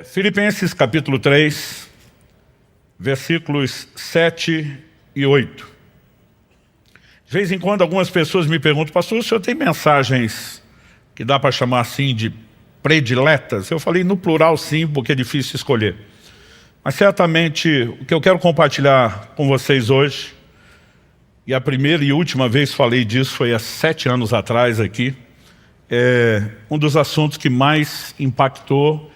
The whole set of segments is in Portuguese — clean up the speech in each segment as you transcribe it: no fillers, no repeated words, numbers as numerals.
Filipenses capítulo 3, versículos 7 e 8. De vez em quando algumas pessoas me perguntam: pastor, o senhor tem mensagens que dá para chamar assim de prediletas? Eu falei no plural sim, porque é difícil escolher. Mas certamente o que eu quero compartilhar com vocês hoje, e a primeira e última vez falei disso foi há 7 anos atrás aqui, é um dos assuntos que mais impactou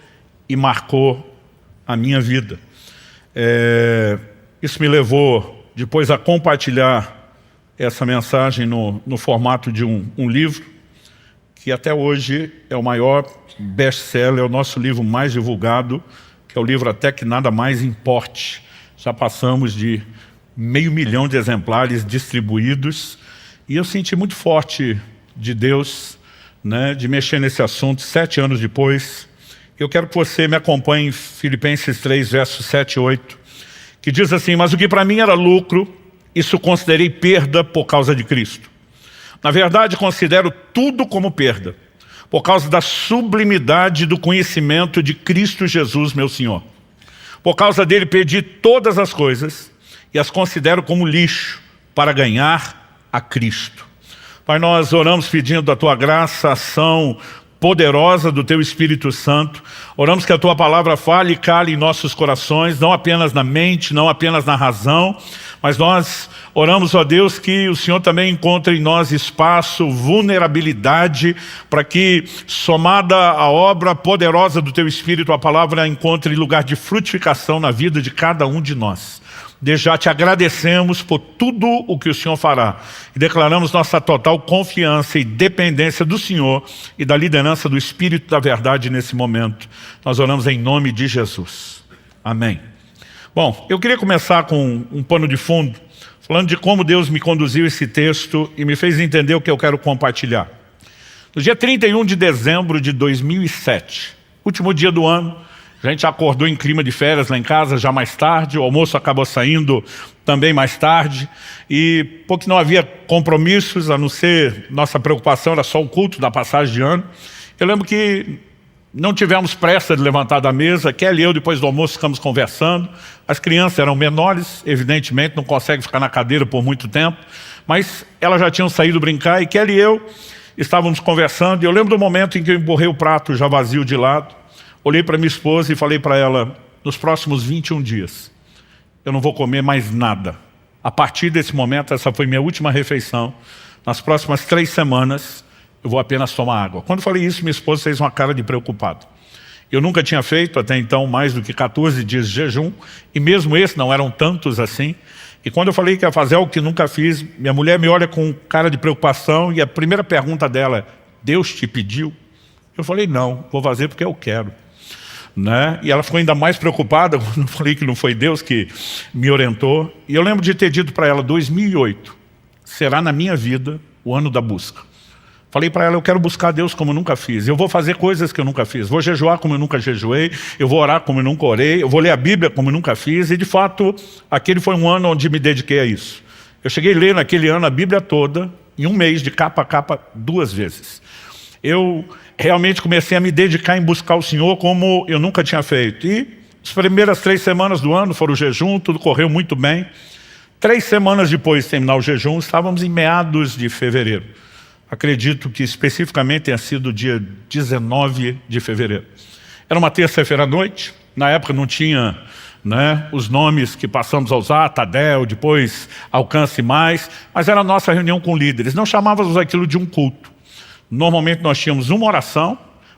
e marcou a minha vida. Isso me levou depois a compartilhar essa mensagem no formato de um livro, que até hoje é o maior best-seller, é o nosso livro mais divulgado, que é o livro Até Que Nada Mais Importe. Já passamos de 500 mil de exemplares distribuídos, e eu senti muito forte de Deus, de mexer nesse assunto 7 anos depois. Eu quero que você me acompanhe em Filipenses 3, versos 7 e 8, que diz assim: mas o que para mim era lucro, isso considerei perda por causa de Cristo. Na verdade, considero tudo como perda, por causa da sublimidade do conhecimento de Cristo Jesus, meu Senhor. Por causa dele perdi todas as coisas e as considero como lixo para ganhar a Cristo. Pai, nós oramos pedindo a Tua graça, ação poderosa do Teu Espírito Santo. Oramos que a Tua palavra fale e cale em nossos corações, não apenas na mente, não apenas na razão, mas nós oramos, ó Deus, que o Senhor também encontre em nós espaço, vulnerabilidade, para que, somada à obra poderosa do Teu Espírito, a palavra encontre lugar de frutificação na vida de cada um de nós. Desde já te agradecemos por tudo o que o Senhor fará e declaramos nossa total confiança e dependência do Senhor e da liderança do Espírito da Verdade nesse momento. Nós oramos em nome de Jesus. Amém. Bom, eu queria começar com um pano de fundo, falando de como Deus me conduziu esse texto e me fez entender o que eu quero compartilhar. No dia 31 de dezembro de 2007, último dia do ano, a gente acordou em clima de férias lá em casa, já mais tarde, o almoço acabou saindo também mais tarde, e porque não havia compromissos, a não ser nossa preocupação era só o culto da passagem de ano. Eu lembro que não tivemos pressa de levantar da mesa, Kelly e eu depois do almoço ficamos conversando, as crianças eram menores, evidentemente não conseguem ficar na cadeira por muito tempo, mas elas já tinham saído brincar e Kelly e eu estávamos conversando, e eu lembro do momento em que eu empurrei o prato já vazio de lado, olhei para minha esposa e falei para ela: nos próximos 21 dias, eu não vou comer mais nada. A partir desse momento, essa foi minha última refeição. Nas próximas 3 semanas, eu vou apenas tomar água. Quando eu falei isso, minha esposa fez uma cara de preocupado. Eu nunca tinha feito até então mais do que 14 dias de jejum, e mesmo esse não eram tantos assim. E quando eu falei que ia fazer algo que nunca fiz, minha mulher me olha com cara de preocupação, e a primeira pergunta dela é: Deus te pediu? Eu falei: não, vou fazer porque eu quero. E ela ficou ainda mais preocupada quando eu falei que não foi Deus que me orientou. E eu lembro de ter dito para ela: 2008 será na minha vida o ano da busca. Falei para ela: eu quero buscar Deus como eu nunca fiz, eu vou fazer coisas que eu nunca fiz, vou jejuar como eu nunca jejuei, eu vou orar como eu nunca orei, eu vou ler a Bíblia como eu nunca fiz. E de fato, aquele foi um ano onde me dediquei a isso. Eu cheguei a ler naquele ano a Bíblia toda, em um mês, de capa a capa, 2 vezes. Eu realmente comecei a me dedicar em buscar o Senhor como eu nunca tinha feito. E as primeiras 3 semanas do ano foram o jejum, tudo correu muito bem. 3 semanas depois de terminar o jejum, estávamos em meados de fevereiro. Acredito que especificamente tenha sido o dia 19 de fevereiro. Era uma terça-feira à noite, na época não tinha os nomes que passamos a usar, Tadel, depois Alcance Mais, mas era a nossa reunião com líderes. Não chamávamos aquilo de um culto. Normalmente nós tínhamos uma oração,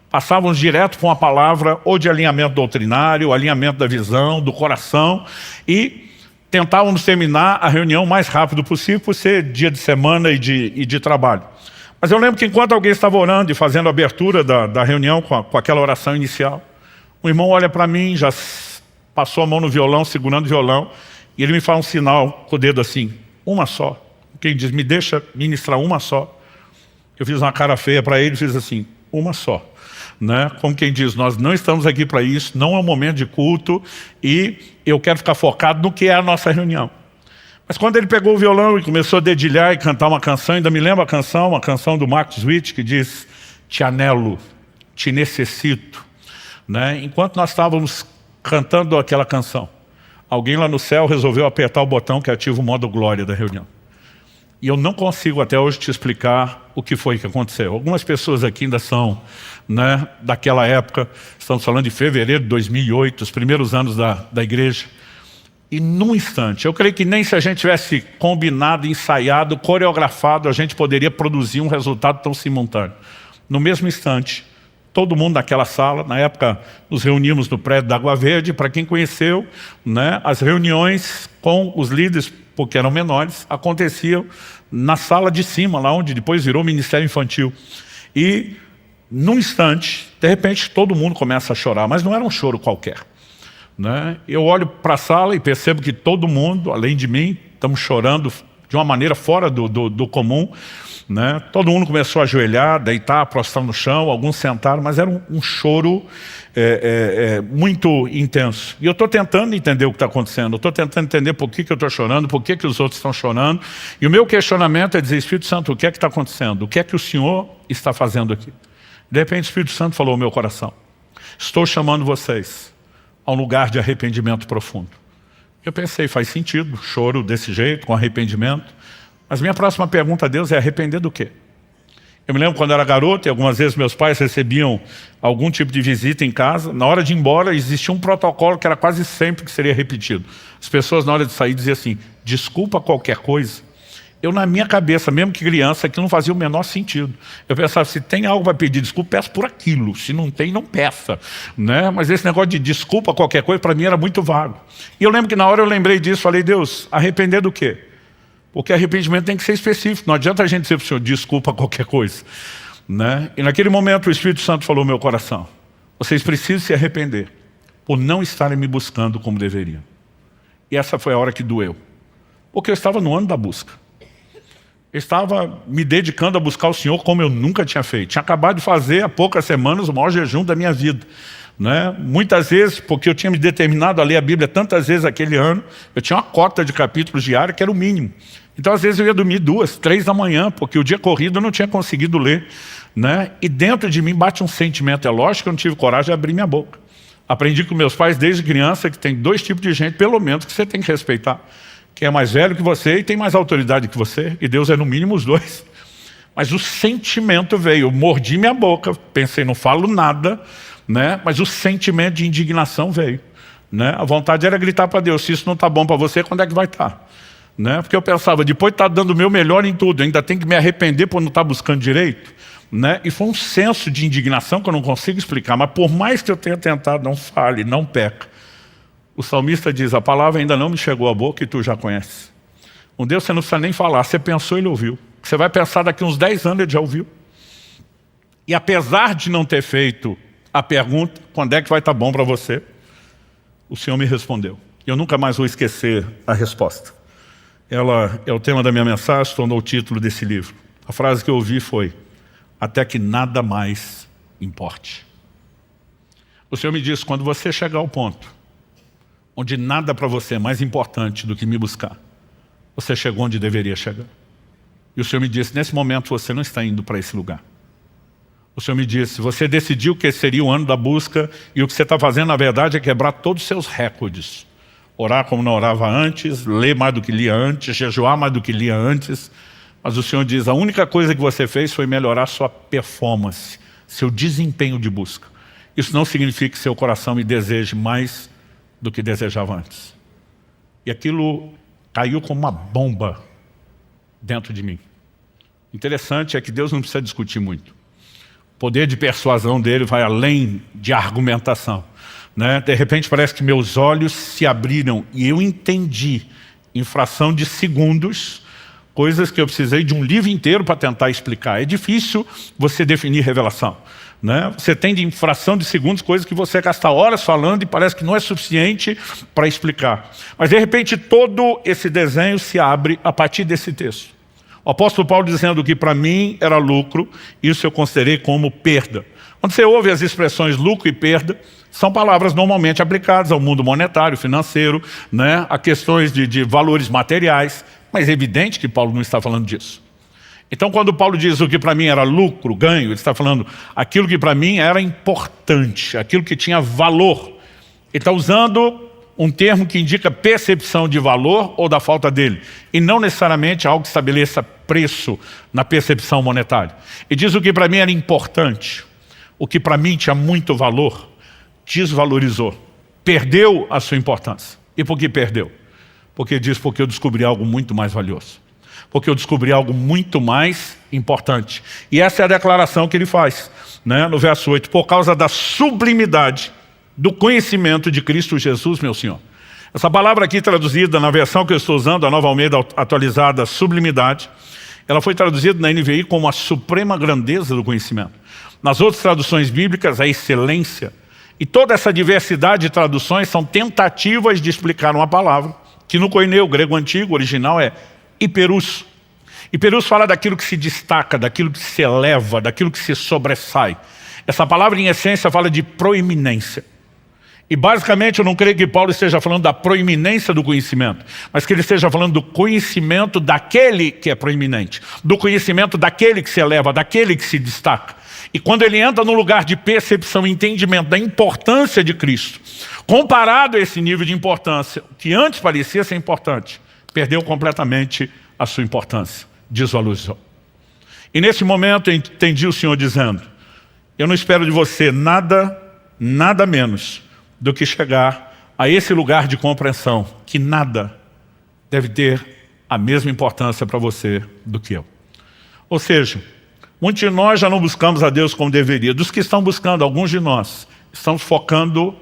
passávamos direto com a palavra ou de alinhamento doutrinário, alinhamento da visão, do coração, e tentávamos terminar a reunião o mais rápido possível, por ser dia de semana e de trabalho. Mas eu lembro que enquanto alguém estava orando e fazendo a abertura da reunião com aquela oração inicial, o irmão olha para mim, já passou a mão no violão, segurando o violão, e ele me faz um sinal com o dedo assim: uma só. Quem diz: me deixa ministrar uma só. Eu fiz uma cara feia para ele, fiz assim: uma só. Como quem diz: nós não estamos aqui para isso, não é um momento de culto, e eu quero ficar focado no que é a nossa reunião. Mas quando ele pegou o violão e começou a dedilhar e cantar uma canção, ainda me lembro a canção, uma canção do Marcos Witt, que diz: te anelo, te necessito, né? Enquanto nós estávamos cantando aquela canção, alguém lá no céu resolveu apertar o botão que ativa o modo glória da reunião. E eu não consigo até hoje te explicar o que foi que aconteceu. Algumas pessoas aqui ainda são, né, daquela época, estamos falando de fevereiro de 2008, os primeiros anos da igreja. E num instante, eu creio que nem se a gente tivesse combinado, ensaiado, coreografado, a gente poderia produzir um resultado tão simultâneo. No mesmo instante, todo mundo naquela sala, na época nos reuníamos no prédio da Água Verde, para quem conheceu, né, as reuniões com os líderes, porque eram menores, aconteciam na sala de cima, lá onde depois virou Ministério Infantil. E num instante, de repente, todo mundo começa a chorar, mas não era um choro qualquer, né? Eu olho para a sala e percebo que todo mundo, além de mim, estamos chorando de uma maneira fora do comum, né? Todo mundo começou a ajoelhar, deitar, prostrar no chão, alguns sentaram, mas era um choro muito intenso. E eu estou tentando entender o que está acontecendo, eu estou tentando entender por que eu estou chorando, por que os outros estão chorando, e o meu questionamento é dizer: Espírito Santo, o que é que está acontecendo? O que é que o Senhor está fazendo aqui? De repente o Espírito Santo falou ao meu coração: estou chamando vocês a um lugar de arrependimento profundo. Eu pensei, faz sentido, choro desse jeito, com arrependimento. Mas minha próxima pergunta a Deus é: arrepender do quê? Eu me lembro quando era garoto, e algumas vezes meus pais recebiam algum tipo de visita em casa. Na hora de ir embora, existia um protocolo que era quase sempre que seria repetido. As pessoas, na hora de sair, diziam assim: desculpa qualquer coisa. Eu, na minha cabeça, mesmo que criança, aquilo não fazia o menor sentido. Eu pensava: se tem algo para pedir desculpa, peço por aquilo. Se não tem, não peça, né? Mas esse negócio de desculpa qualquer coisa, para mim era muito vago. E eu lembro que na hora eu lembrei disso, falei: Deus, arrepender do quê? Porque arrependimento tem que ser específico. Não adianta a gente dizer para o Senhor: desculpa qualquer coisa, né? E naquele momento o Espírito Santo falou ao meu coração: vocês precisam se arrepender por não estarem me buscando como deveriam. E essa foi a hora que doeu. Porque eu estava no ano da busca. Eu estava me dedicando a buscar o Senhor como eu nunca tinha feito. Tinha acabado de fazer há poucas semanas o maior jejum da minha vida, né? Muitas vezes, porque eu tinha me determinado a ler a Bíblia tantas vezes aquele ano, eu tinha uma cota de capítulos diária que era o mínimo. Então às vezes eu ia dormir 2, 3 da manhã, porque o dia corrido eu não tinha conseguido ler, né? E dentro de mim bate um sentimento, é lógico que eu não tive coragem de abrir minha boca. Aprendi com meus pais desde criança que tem 2 tipos de gente, pelo menos, que você tem que respeitar. Quem é mais velho que você e tem mais autoridade que você, e Deus é no mínimo os 2. Mas o sentimento veio, eu mordi minha boca, pensei, não falo nada, né? Mas o sentimento de indignação veio, né? A vontade era gritar para Deus: se isso não está bom para você, quando é que vai estar? Né? Porque eu pensava, depois de estar dando o meu melhor em tudo, ainda tem que me arrepender por não estar buscando direito, né? E foi um senso de indignação que eu não consigo explicar, mas por mais que eu tenha tentado, não fale, não peca. O salmista diz: a palavra ainda não me chegou à boca e tu já conheces. Um Deus você não precisa nem falar, você pensou, ele ouviu. Você vai pensar daqui uns 10 anos, ele já ouviu. E apesar de não ter feito a pergunta, quando é que vai estar bom para você, o Senhor me respondeu. Eu nunca mais vou esquecer a resposta. Ela é o tema da minha mensagem, se tornou o título desse livro. A frase que eu ouvi foi: até que nada mais importe. O Senhor me disse: quando você chegar ao ponto onde nada para você é mais importante do que me buscar, você chegou onde deveria chegar. E o Senhor me disse: nesse momento você não está indo para esse lugar. O Senhor me disse: você decidiu que esse seria o ano da busca, e o que você está fazendo na verdade é quebrar todos os seus recordes. Orar como não orava antes, ler mais do que lia antes, jejuar mais do que lia antes. Mas o Senhor diz: a única coisa que você fez foi melhorar sua performance, seu desempenho de busca. Isso não significa que seu coração me deseje mais do que desejava antes. E aquilo caiu como uma bomba dentro de mim. Interessante é que Deus não precisa discutir muito. O poder de persuasão dele vai além de argumentação, né? De repente parece que meus olhos se abriram e eu entendi, em fração de segundos, coisas que eu precisei de um livro inteiro para tentar explicar. É difícil você definir revelação, né? Você tem de fração de segundos coisas que você gasta horas falando e parece que não é suficiente para explicar. Mas de repente todo esse desenho se abre a partir desse texto. O apóstolo Paulo dizendo que para mim era lucro, isso eu considerei como perda. Quando você ouve as expressões lucro e perda, são palavras normalmente aplicadas ao mundo monetário, financeiro, né? A questões de valores materiais, mas é evidente que Paulo não está falando disso. Então quando Paulo diz o que para mim era lucro, ganho, ele está falando aquilo que para mim era importante, aquilo que tinha valor. Ele está usando um termo que indica percepção de valor ou da falta dele, e não necessariamente algo que estabeleça preço na percepção monetária. E diz o que para mim era importante, o que para mim tinha muito valor, desvalorizou, perdeu a sua importância. E por que perdeu? Porque diz, porque eu descobri algo muito mais valioso, porque eu descobri algo muito mais importante. E essa é a declaração que ele faz, né, no verso 8, por causa da sublimidade do conhecimento de Cristo Jesus, meu Senhor. Essa palavra aqui traduzida na versão que eu estou usando, a Nova Almeida atualizada, sublimidade, ela foi traduzida na NVI como a suprema grandeza do conhecimento. Nas outras traduções bíblicas, a excelência. E toda essa diversidade de traduções são tentativas de explicar uma palavra, que no koineu, grego antigo, original, é hiperus. Hiperus fala daquilo que se destaca, daquilo que se eleva, daquilo que se sobressai. Essa palavra, em essência, fala de proeminência. E basicamente eu não creio que Paulo esteja falando da proeminência do conhecimento, mas que ele esteja falando do conhecimento daquele que é proeminente, do conhecimento daquele que se eleva, daquele que se destaca. E quando ele entra no lugar de percepção e entendimento da importância de Cristo, comparado a esse nível de importância, o que antes parecia ser importante, perdeu completamente a sua importância, desvalorizou. E nesse momento eu entendi o Senhor dizendo, eu não espero de você nada menos do que chegar a esse lugar de compreensão, que nada deve ter a mesma importância para você do que eu. Ou seja, muitos de nós já não buscamos a Deus como deveria. Dos que estão buscando, alguns de nós, estamos focando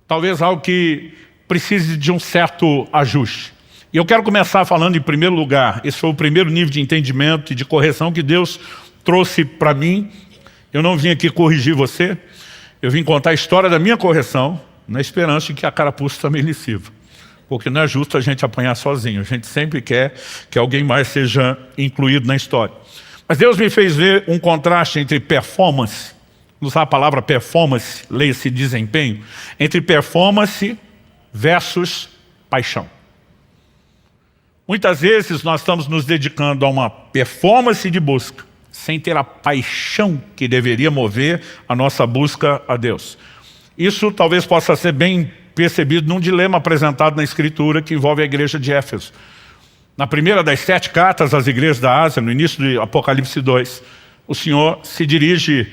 talvez algo que precise de um certo ajuste. E eu quero começar falando em primeiro lugar, esse foi o primeiro nível de entendimento e de correção que Deus trouxe para mim. Eu não vim aqui corrigir você, eu vim contar a história da minha correção, na esperança de que a carapuça também lhe sirva. Porque não é justo a gente apanhar sozinho, a gente sempre quer que alguém mais seja incluído na história. Mas Deus me fez ver um contraste entre performance, usar a palavra performance, leia-se desempenho, entre performance versus paixão. Muitas vezes nós estamos nos dedicando a uma performance de busca, sem ter a paixão que deveria mover a nossa busca a Deus. Isso talvez possa ser bem percebido num dilema apresentado na Escritura que envolve a igreja de Éfeso. Na primeira das 7 cartas às igrejas da Ásia, no início de Apocalipse 2, o Senhor se dirige,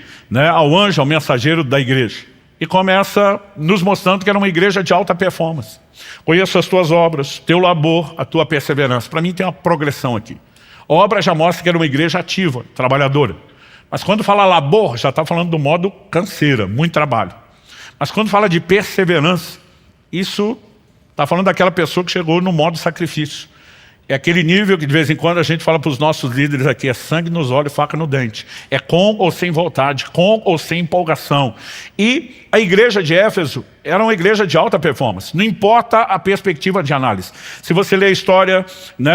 ao anjo, ao mensageiro da igreja, e começa nos mostrando que era uma igreja de alta performance. Conheço as tuas obras, teu labor, a tua perseverança. Para mim tem uma progressão aqui. A obra já mostra que era uma igreja ativa, trabalhadora. Mas quando fala labor, já está falando do modo canseira, muito trabalho. Mas quando fala de perseverança, isso está falando daquela pessoa que chegou no modo sacrifício. É aquele nível que de vez em quando a gente fala para os nossos líderes aqui, é sangue nos olhos e faca no dente. É com ou sem vontade, com ou sem empolgação. E a igreja de Éfeso era uma igreja de alta performance, não importa a perspectiva de análise. Se você lê a história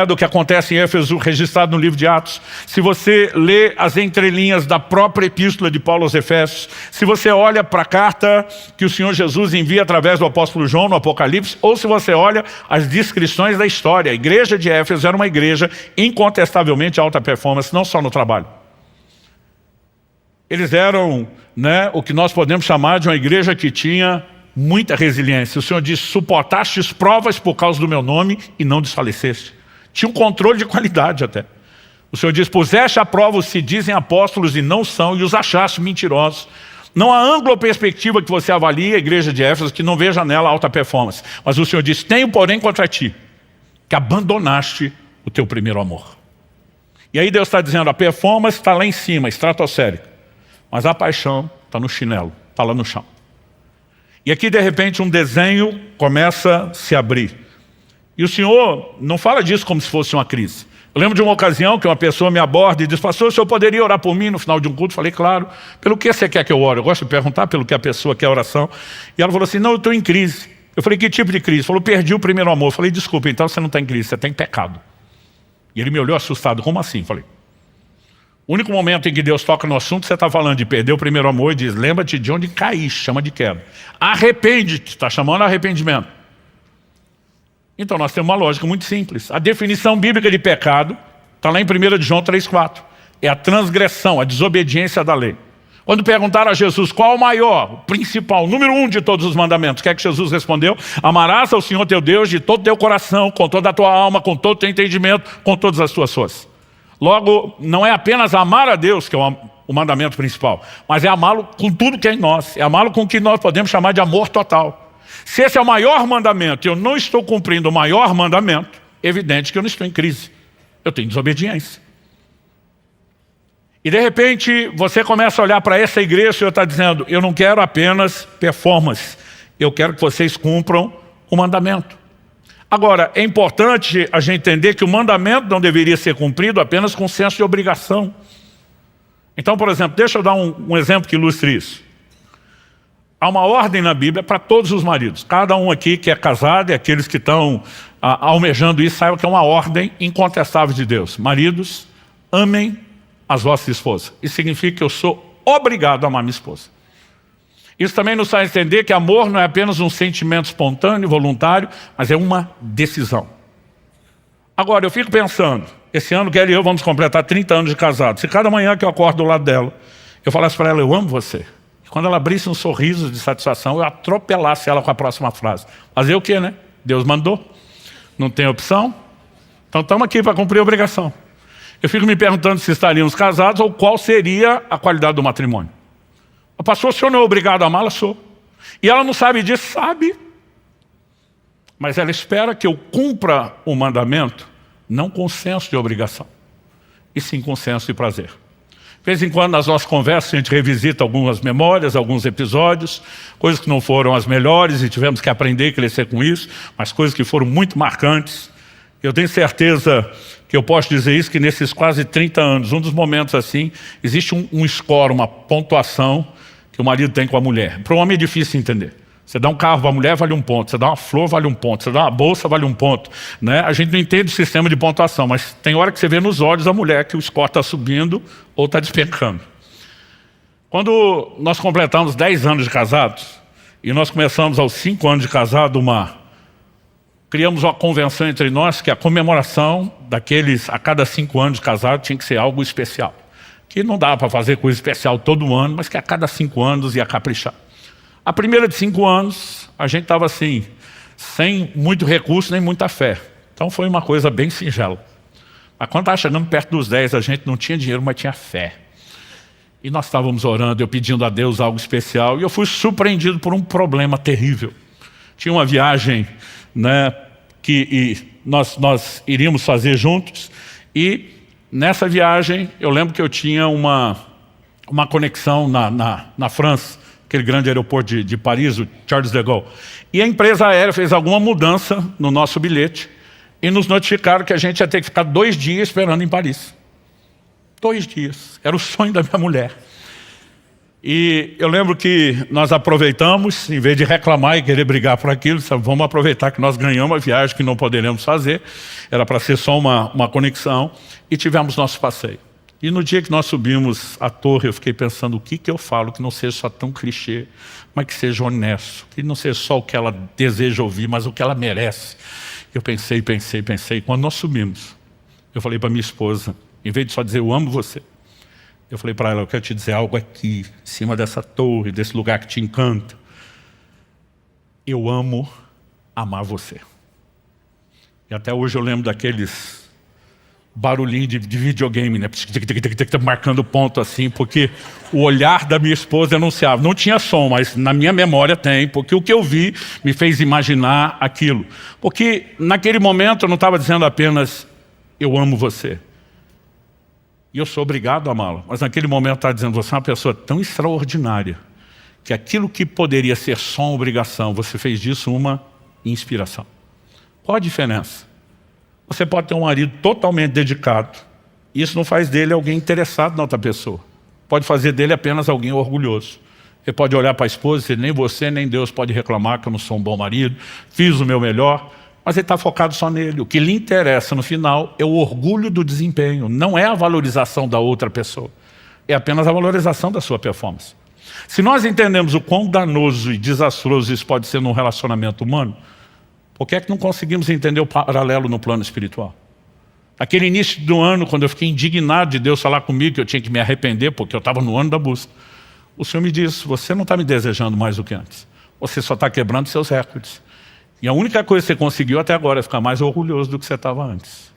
do que acontece em Éfeso, registrado no livro de Atos, se você lê as entrelinhas da própria epístola de Paulo aos Efésios, se você olha para a carta que o Senhor Jesus envia através do apóstolo João no Apocalipse, ou se você olha as descrições da história, a igreja de Éfeso era uma igreja incontestavelmente de alta performance, não só no trabalho. Eles eram o que nós podemos chamar de uma igreja que tinha muita resiliência. O Senhor diz, suportastes provas por causa do meu nome e não desfaleceste. Tinha um controle de qualidade até. O Senhor diz, puseste à prova os que dizem apóstolos e não são, e os achaste mentirosos. Não há ângulo ou perspectiva que você avalie a igreja de Éfeso que não veja nela alta performance. Mas o Senhor diz, tenho porém contra ti, que abandonaste o teu primeiro amor. E aí Deus está dizendo, a performance está lá em cima, estratosférica. Mas a paixão está no chinelo, está lá no chão. E aqui, de repente, um desenho começa a se abrir. E o Senhor não fala disso como se fosse uma crise. Eu lembro de uma ocasião que uma pessoa me aborda e diz, pastor, o senhor poderia orar por mim no final de um culto? Eu falei, claro. Pelo que você quer que eu ore? Eu gosto de perguntar pelo que a pessoa quer oração. E ela falou assim, não, eu estou em crise. Eu falei, que tipo de crise? Ele falou, perdi o primeiro amor. Eu falei, desculpa, então você não está em crise, você está em pecado. E ele me olhou assustado, como assim? Eu falei, o único momento em que Deus toca no assunto, você está falando de perder o primeiro amor e diz, lembra-te de onde caíste, chama de queda. Arrepende-te, está chamando arrependimento. Então nós temos uma lógica muito simples. A definição bíblica de pecado Está lá em 1 de João 3,4. É a transgressão, a desobediência da lei. Quando perguntaram a Jesus qual o maior, o principal, o número 1 de todos os mandamentos, o que é que Jesus respondeu? Amarás ao Senhor teu Deus de todo o teu coração, com toda a tua alma, com todo o teu entendimento, com todas as tuas forças. Logo, não é apenas amar a Deus que é o mandamento principal, mas é amá-lo com tudo que é em nós, é amá-lo com o que nós podemos chamar de amor total. Se esse é o maior mandamento e eu não estou cumprindo o maior mandamento, é evidente que eu não estou em crise, eu tenho desobediência. E de repente você começa a olhar para essa igreja e o Senhor está dizendo, eu não quero apenas performance, eu quero que vocês cumpram o mandamento. Agora, é importante a gente entender que o mandamento não deveria ser cumprido apenas com senso de obrigação. Então, por exemplo, deixa eu dar um exemplo que ilustre isso. Há uma ordem na Bíblia para todos os maridos. Cada um aqui que é casado e aqueles que estão almejando isso, saibam que é uma ordem incontestável de Deus. Maridos, amem as vossas esposas. Isso significa que eu sou obrigado a amar minha esposa. Isso também nos faz entender que amor não é apenas um sentimento espontâneo, voluntário, mas é uma decisão. Agora, eu fico pensando, esse ano Kelly e eu vamos completar 30 anos de casado. Se cada manhã que eu acordo do lado dela, eu falasse para ela, eu amo você. E quando ela abrisse um sorriso de satisfação, eu atropelasse ela com a próxima frase. Fazer o quê, né? Deus mandou. Não tem opção. Então estamos aqui para cumprir a obrigação. Eu fico me perguntando se estaríamos casados ou qual seria a qualidade do matrimônio. Pastor, o senhor não é obrigado a amá-la? Sou. E ela não sabe disso? Sabe. Mas ela espera que eu cumpra o mandamento, não com senso de obrigação, e sim com senso de prazer. De vez em quando, nas nossas conversas, a gente revisita algumas memórias, alguns episódios, coisas que não foram as melhores e tivemos que aprender e crescer com isso, mas coisas que foram muito marcantes. Eu tenho certeza que eu posso dizer isso, que nesses quase 30 anos, um dos momentos assim, existe um score, uma pontuação que o marido tem com a mulher. Para o homem é difícil entender. Você dá um carro para a mulher, vale 1 ponto. Você dá uma flor, vale 1 ponto. Você dá uma bolsa, vale 1 ponto. Né? A gente não entende o sistema de pontuação, mas tem hora que você vê nos olhos da mulher que o score está subindo ou está despencando. Quando nós completamos 10 anos de casados, e nós começamos aos 5 anos de casado, criamos uma convenção entre nós que a comemoração daqueles, a cada 5 anos de casado, tinha que ser algo especial. Que não dava para fazer coisa especial todo ano, mas que a cada 5 anos ia caprichar. A primeira de 5 anos, a gente estava assim, sem muito recurso nem muita fé. Então foi uma coisa bem singela. Mas quando estava chegando perto dos 10, a gente não tinha dinheiro, mas tinha fé. E nós estávamos orando, eu pedindo a Deus algo especial, e eu fui surpreendido por um problema terrível. Tinha uma viagem, né, que nós iríamos fazer juntos, e nessa viagem eu lembro que eu tinha uma conexão na França, aquele grande aeroporto de Paris, o Charles de Gaulle. E a empresa aérea fez alguma mudança no nosso bilhete e nos notificaram que a gente ia ter que ficar 2 dias esperando em Paris. 2 dias. Era o sonho da minha mulher. E eu lembro que nós aproveitamos, em vez de reclamar e querer brigar por aquilo, vamos aproveitar que nós ganhamos a viagem que não poderíamos fazer, era para ser só uma conexão, e tivemos nosso passeio. E no dia que nós subimos a torre, eu fiquei pensando o que eu falo que não seja só tão clichê, mas que seja honesto, que não seja só o que ela deseja ouvir, mas o que ela merece. Eu pensei. Quando nós subimos, eu falei para minha esposa, em vez de só dizer eu amo você, eu falei para ela, eu quero te dizer algo aqui, em cima dessa torre, desse lugar que te encanta. Eu amo amar você. E até hoje eu lembro daqueles barulhinhos de videogame, né? Marcando ponto assim, porque o olhar da minha esposa anunciava. Não tinha som, mas na minha memória tem, porque o que eu vi me fez imaginar aquilo. Porque naquele momento eu não estava dizendo apenas eu amo você. E eu sou obrigado a amá-la. Mas naquele momento eu estava dizendo, você é uma pessoa tão extraordinária, que aquilo que poderia ser só uma obrigação, você fez disso uma inspiração. Qual a diferença? Você pode ter um marido totalmente dedicado, e isso não faz dele alguém interessado na outra pessoa. Pode fazer dele apenas alguém orgulhoso. Ele pode olhar para a esposa e dizer, nem você nem Deus pode reclamar que eu não sou um bom marido, fiz o meu melhor, mas ele está focado só nele. O que lhe interessa no final é o orgulho do desempenho, não é a valorização da outra pessoa, é apenas a valorização da sua performance. Se nós entendemos o quão danoso e desastroso isso pode ser num relacionamento humano, por que é que não conseguimos entender o paralelo no plano espiritual? Aquele início do ano, quando eu fiquei indignado de Deus falar comigo que eu tinha que me arrepender, porque eu estava no ano da busca, o Senhor me disse, você não está me desejando mais do que antes. Você só está quebrando seus recordes. E a única coisa que você conseguiu até agora é ficar mais orgulhoso do que você estava antes.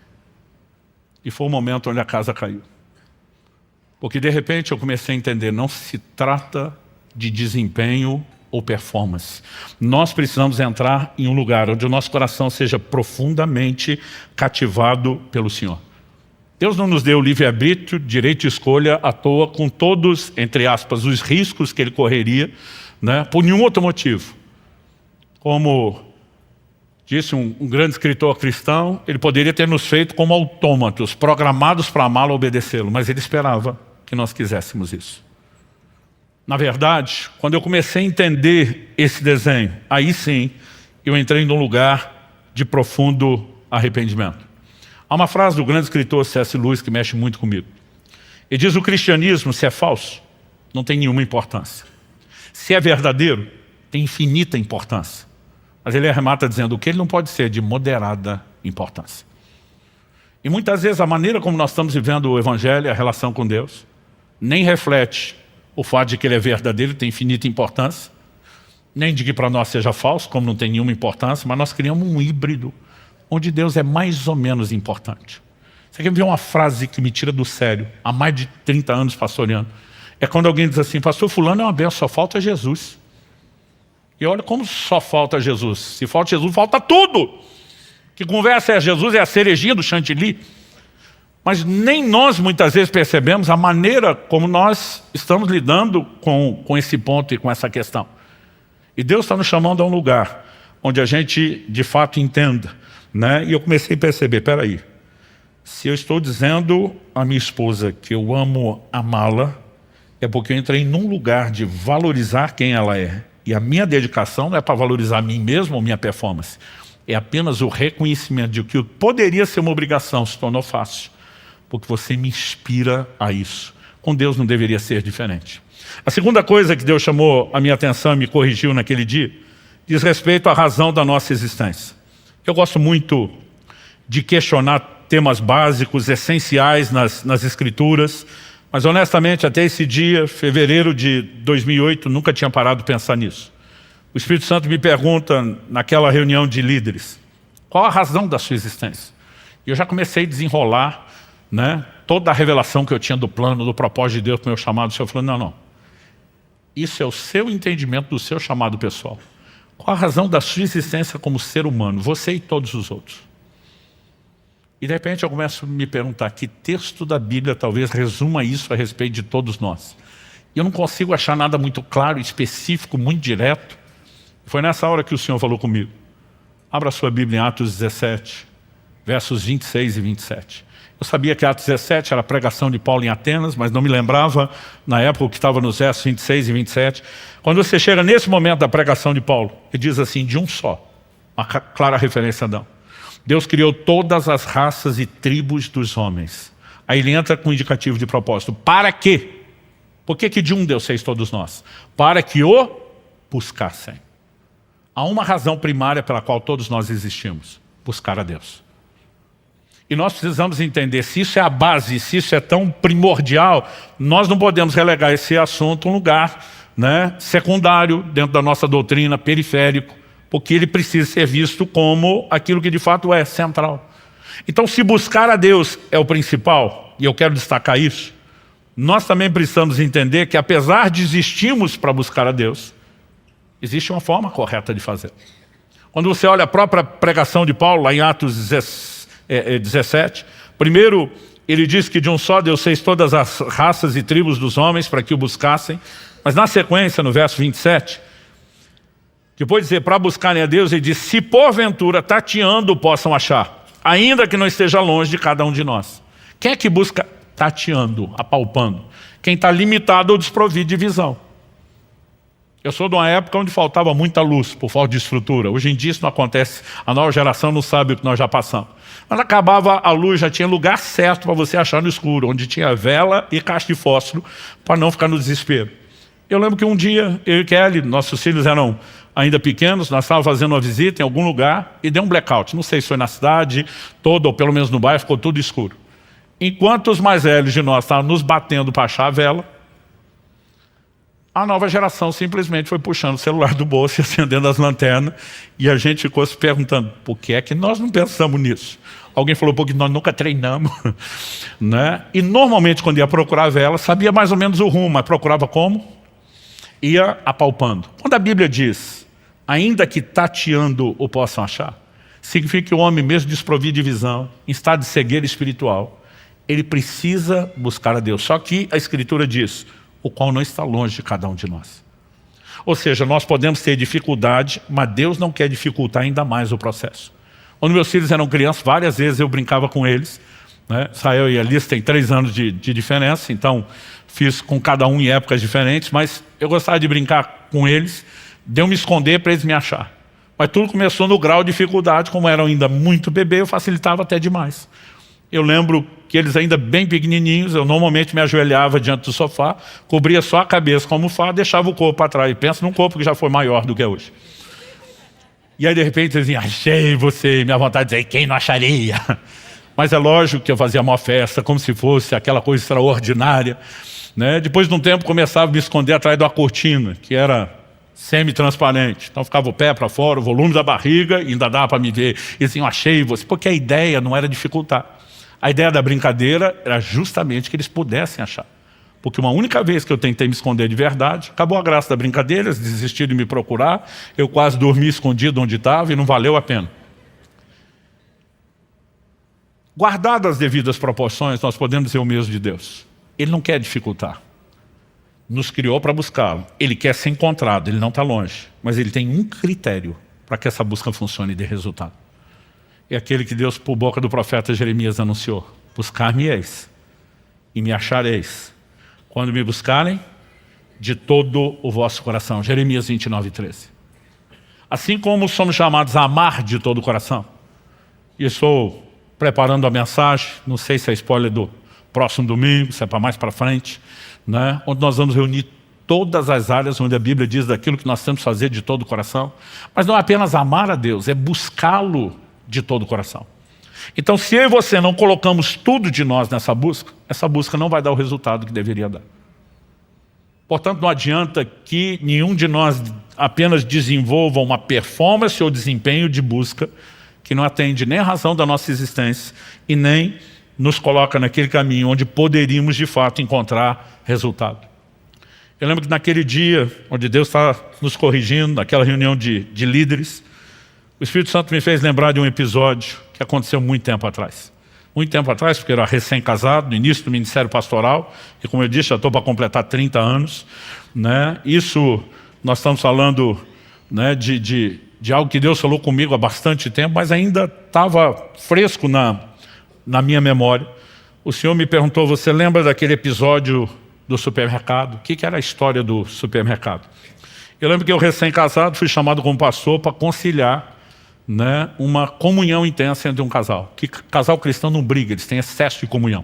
E foi o momento onde a casa caiu. Porque de repente eu comecei a entender, não se trata de desempenho ou performance. Nós precisamos entrar em um lugar onde o nosso coração seja profundamente cativado pelo Senhor. Deus não nos deu livre-arbítrio, direito de escolha à toa, com todos, entre aspas, os riscos que Ele correria, né, por nenhum outro motivo. Como disse um grande escritor cristão, Ele poderia ter nos feito como autômatos, programados para amá-lo e obedecê-lo, mas Ele esperava que nós quiséssemos isso. Na verdade, quando eu comecei a entender esse desenho, aí sim, eu entrei num lugar de profundo arrependimento. Há uma frase do grande escritor C.S. Lewis que mexe muito comigo. Ele diz, o cristianismo, se é falso, não tem nenhuma importância. Se é verdadeiro, tem infinita importância. Mas ele arremata dizendo, o que ele não pode ser de moderada importância. E muitas vezes a maneira como nós estamos vivendo o Evangelho, a relação com Deus, nem reflete o fato de que ele é verdadeiro, tem infinita importância, nem de que para nós seja falso, como não tem nenhuma importância, mas nós criamos um híbrido, onde Deus é mais ou menos importante. Você quer ver uma frase que me tira do sério, há mais de 30 anos pastoreando? É quando alguém diz assim, pastor fulano é uma benção, só falta Jesus. E olha como só falta Jesus. Se falta Jesus, falta tudo. Que conversa é Jesus, é a cerejinha do chantilly. Mas nem nós muitas vezes percebemos a maneira como nós estamos lidando com esse ponto e com essa questão. E Deus está nos chamando a um lugar onde a gente de fato entenda, né? E eu comecei a perceber, peraí, se eu estou dizendo à minha esposa que eu amo amá-la, é porque eu entrei num lugar de valorizar quem ela é. E a minha dedicação não é para valorizar a mim mesmo ou minha performance. É apenas o reconhecimento de que poderia ser uma obrigação, se tornou fácil. Porque você me inspira a isso. Com Deus não deveria ser diferente. A segunda coisa que Deus chamou a minha atenção e me corrigiu naquele dia, diz respeito à razão da nossa existência. Eu gosto muito de questionar temas básicos, essenciais nas Escrituras, mas honestamente até esse dia, fevereiro de 2008, nunca tinha parado de pensar nisso. O Espírito Santo me pergunta, naquela reunião de líderes, qual a razão da sua existência? E eu já comecei a desenrolar, né, toda a revelação que eu tinha do plano, do propósito de Deus para o meu chamado. O Senhor falou, não, isso é o seu entendimento do seu chamado pessoal. Qual a razão da sua existência como ser humano, você e todos os outros? E de repente eu começo a me perguntar, que texto da Bíblia talvez resuma isso a respeito de todos nós? E eu não consigo achar nada muito claro, específico, muito direto. Foi nessa hora que o Senhor falou comigo. Abra a sua Bíblia em Atos 17, versos 26 e 27. Eu sabia que Atos 17 era a pregação de Paulo em Atenas, mas não me lembrava, na época, o que estava nos versos 26 e 27. Quando você chega nesse momento da pregação de Paulo, ele diz assim, de um só, uma clara referência a Adão. Deus criou todas as raças e tribos dos homens. Aí ele entra com um indicativo de propósito. Para quê? Por que de um Deus fez todos nós? Para que o buscassem. Há uma razão primária pela qual todos nós existimos. Buscar a Deus. E nós precisamos entender, se isso é a base, se isso é tão primordial, nós não podemos relegar esse assunto a um lugar, né, secundário, dentro da nossa doutrina, periférico, porque ele precisa ser visto como aquilo que de fato é central. Então, se buscar a Deus é o principal, e eu quero destacar isso, nós também precisamos entender que apesar de existirmos para buscar a Deus, existe uma forma correta de fazer. Quando você olha a própria pregação de Paulo, lá em Atos 17, primeiro ele diz que de um só Deus fez todas as raças e tribos dos homens para que o buscassem, mas na sequência, no verso 27, depois de dizer para buscarem a Deus, ele diz, se porventura tateando possam achar, ainda que não esteja longe de cada um de nós. Quem é que busca tateando, apalpando? Quem está limitado ou desprovido de visão. Eu sou de uma época onde faltava muita luz, por falta de estrutura. Hoje em dia isso não acontece, a nova geração não sabe o que nós já passamos. Mas acabava a luz, já tinha lugar certo para você achar no escuro, onde tinha vela e caixa de fósforo, para não ficar no desespero. Eu lembro que um dia, eu e Kelly, nossos filhos eram ainda pequenos, nós estávamos fazendo uma visita em algum lugar e deu um blackout. Não sei se foi na cidade toda ou pelo menos no bairro, ficou tudo escuro. Enquanto os mais velhos de nós estavam nos batendo para achar a vela, a nova geração simplesmente foi puxando o celular do bolso e acendendo as lanternas, e a gente ficou se perguntando, por que é que nós não pensamos nisso? Alguém falou, porque nós nunca treinamos. Né? E normalmente quando ia procurar a vela, sabia mais ou menos o rumo, mas procurava como? Ia apalpando. Quando a Bíblia diz, ainda que tateando o possam achar, significa que o homem mesmo desprovido de visão, em estado de cegueira espiritual, ele precisa buscar a Deus. Só que a Escritura diz, o qual não está longe de cada um de nós. Ou seja, nós podemos ter dificuldade, mas Deus não quer dificultar ainda mais o processo. Quando meus filhos eram crianças, várias vezes eu brincava com eles, né? Israel e Alice têm 3 anos de diferença, então fiz com cada um em épocas diferentes, mas eu gostava de brincar com eles, de eu me esconder para eles me achar. Mas tudo começou no grau de dificuldade, como eram ainda muito bebê, eu facilitava até demais. Eu lembro que eles ainda bem pequenininhos, eu normalmente me ajoelhava diante do sofá, cobria só a cabeça com a almofada, deixava o corpo para trás. E pensa num corpo que já foi maior do que é hoje. E aí de repente eles diziam, achei você, minha vontade de dizer, quem não acharia? Mas é lógico que eu fazia uma festa, como se fosse aquela coisa extraordinária. Né? Depois de um tempo começava a me esconder atrás de uma cortina, que era semi-transparente. Então ficava o pé para fora, o volume da barriga, e ainda dava para me ver. E assim, eu achei você, porque a ideia não era dificultar. A ideia da brincadeira era justamente que eles pudessem achar. Porque uma única vez que eu tentei me esconder de verdade, acabou a graça da brincadeira, eles desistiram de me procurar, eu quase dormi escondido onde estava e não valeu a pena. Guardadas as devidas proporções, nós podemos dizer o mesmo de Deus. Ele não quer dificultar. Nos criou para buscá-lo. Ele quer ser encontrado, ele não está longe. Mas ele tem um critério para que essa busca funcione e dê resultado. É aquele que Deus, por boca do profeta Jeremias, anunciou. Buscar-me-eis e me achareis. Quando me buscarem, de todo o vosso coração. Jeremias 29:13. Assim como somos chamados a amar de todo o coração. E estou preparando a mensagem, não sei se é spoiler do próximo domingo, se é para mais para frente, né? Onde nós vamos reunir todas as áreas onde a Bíblia diz daquilo que nós temos que fazer de todo o coração. Mas não é apenas amar a Deus, é buscá-lo de todo o coração. Então, se eu e você não colocamos tudo de nós nessa busca, essa busca não vai dar o resultado que deveria dar. Portanto, não adianta que nenhum de nós apenas desenvolva uma performance ou desempenho de busca que não atende nem a razão da nossa existência e nem nos coloca naquele caminho onde poderíamos de fato encontrar resultado. Eu lembro que naquele dia onde Deus está nos corrigindo, naquela reunião de líderes, o Espírito Santo me fez lembrar de um episódio que aconteceu muito tempo atrás. Muito tempo atrás, porque eu era recém-casado, no início do ministério pastoral, e como eu disse, já estou para completar 30 anos. Né? Isso, nós estamos falando, né, de algo que Deus falou comigo há bastante tempo, mas ainda estava fresco na minha memória. O Senhor me perguntou, você lembra daquele episódio do supermercado? O que era a história do supermercado? Eu lembro que eu recém-casado fui chamado como pastor para conciliar, né, uma comunhão intensa entre um casal. Que casal cristão não briga, eles têm excesso de comunhão.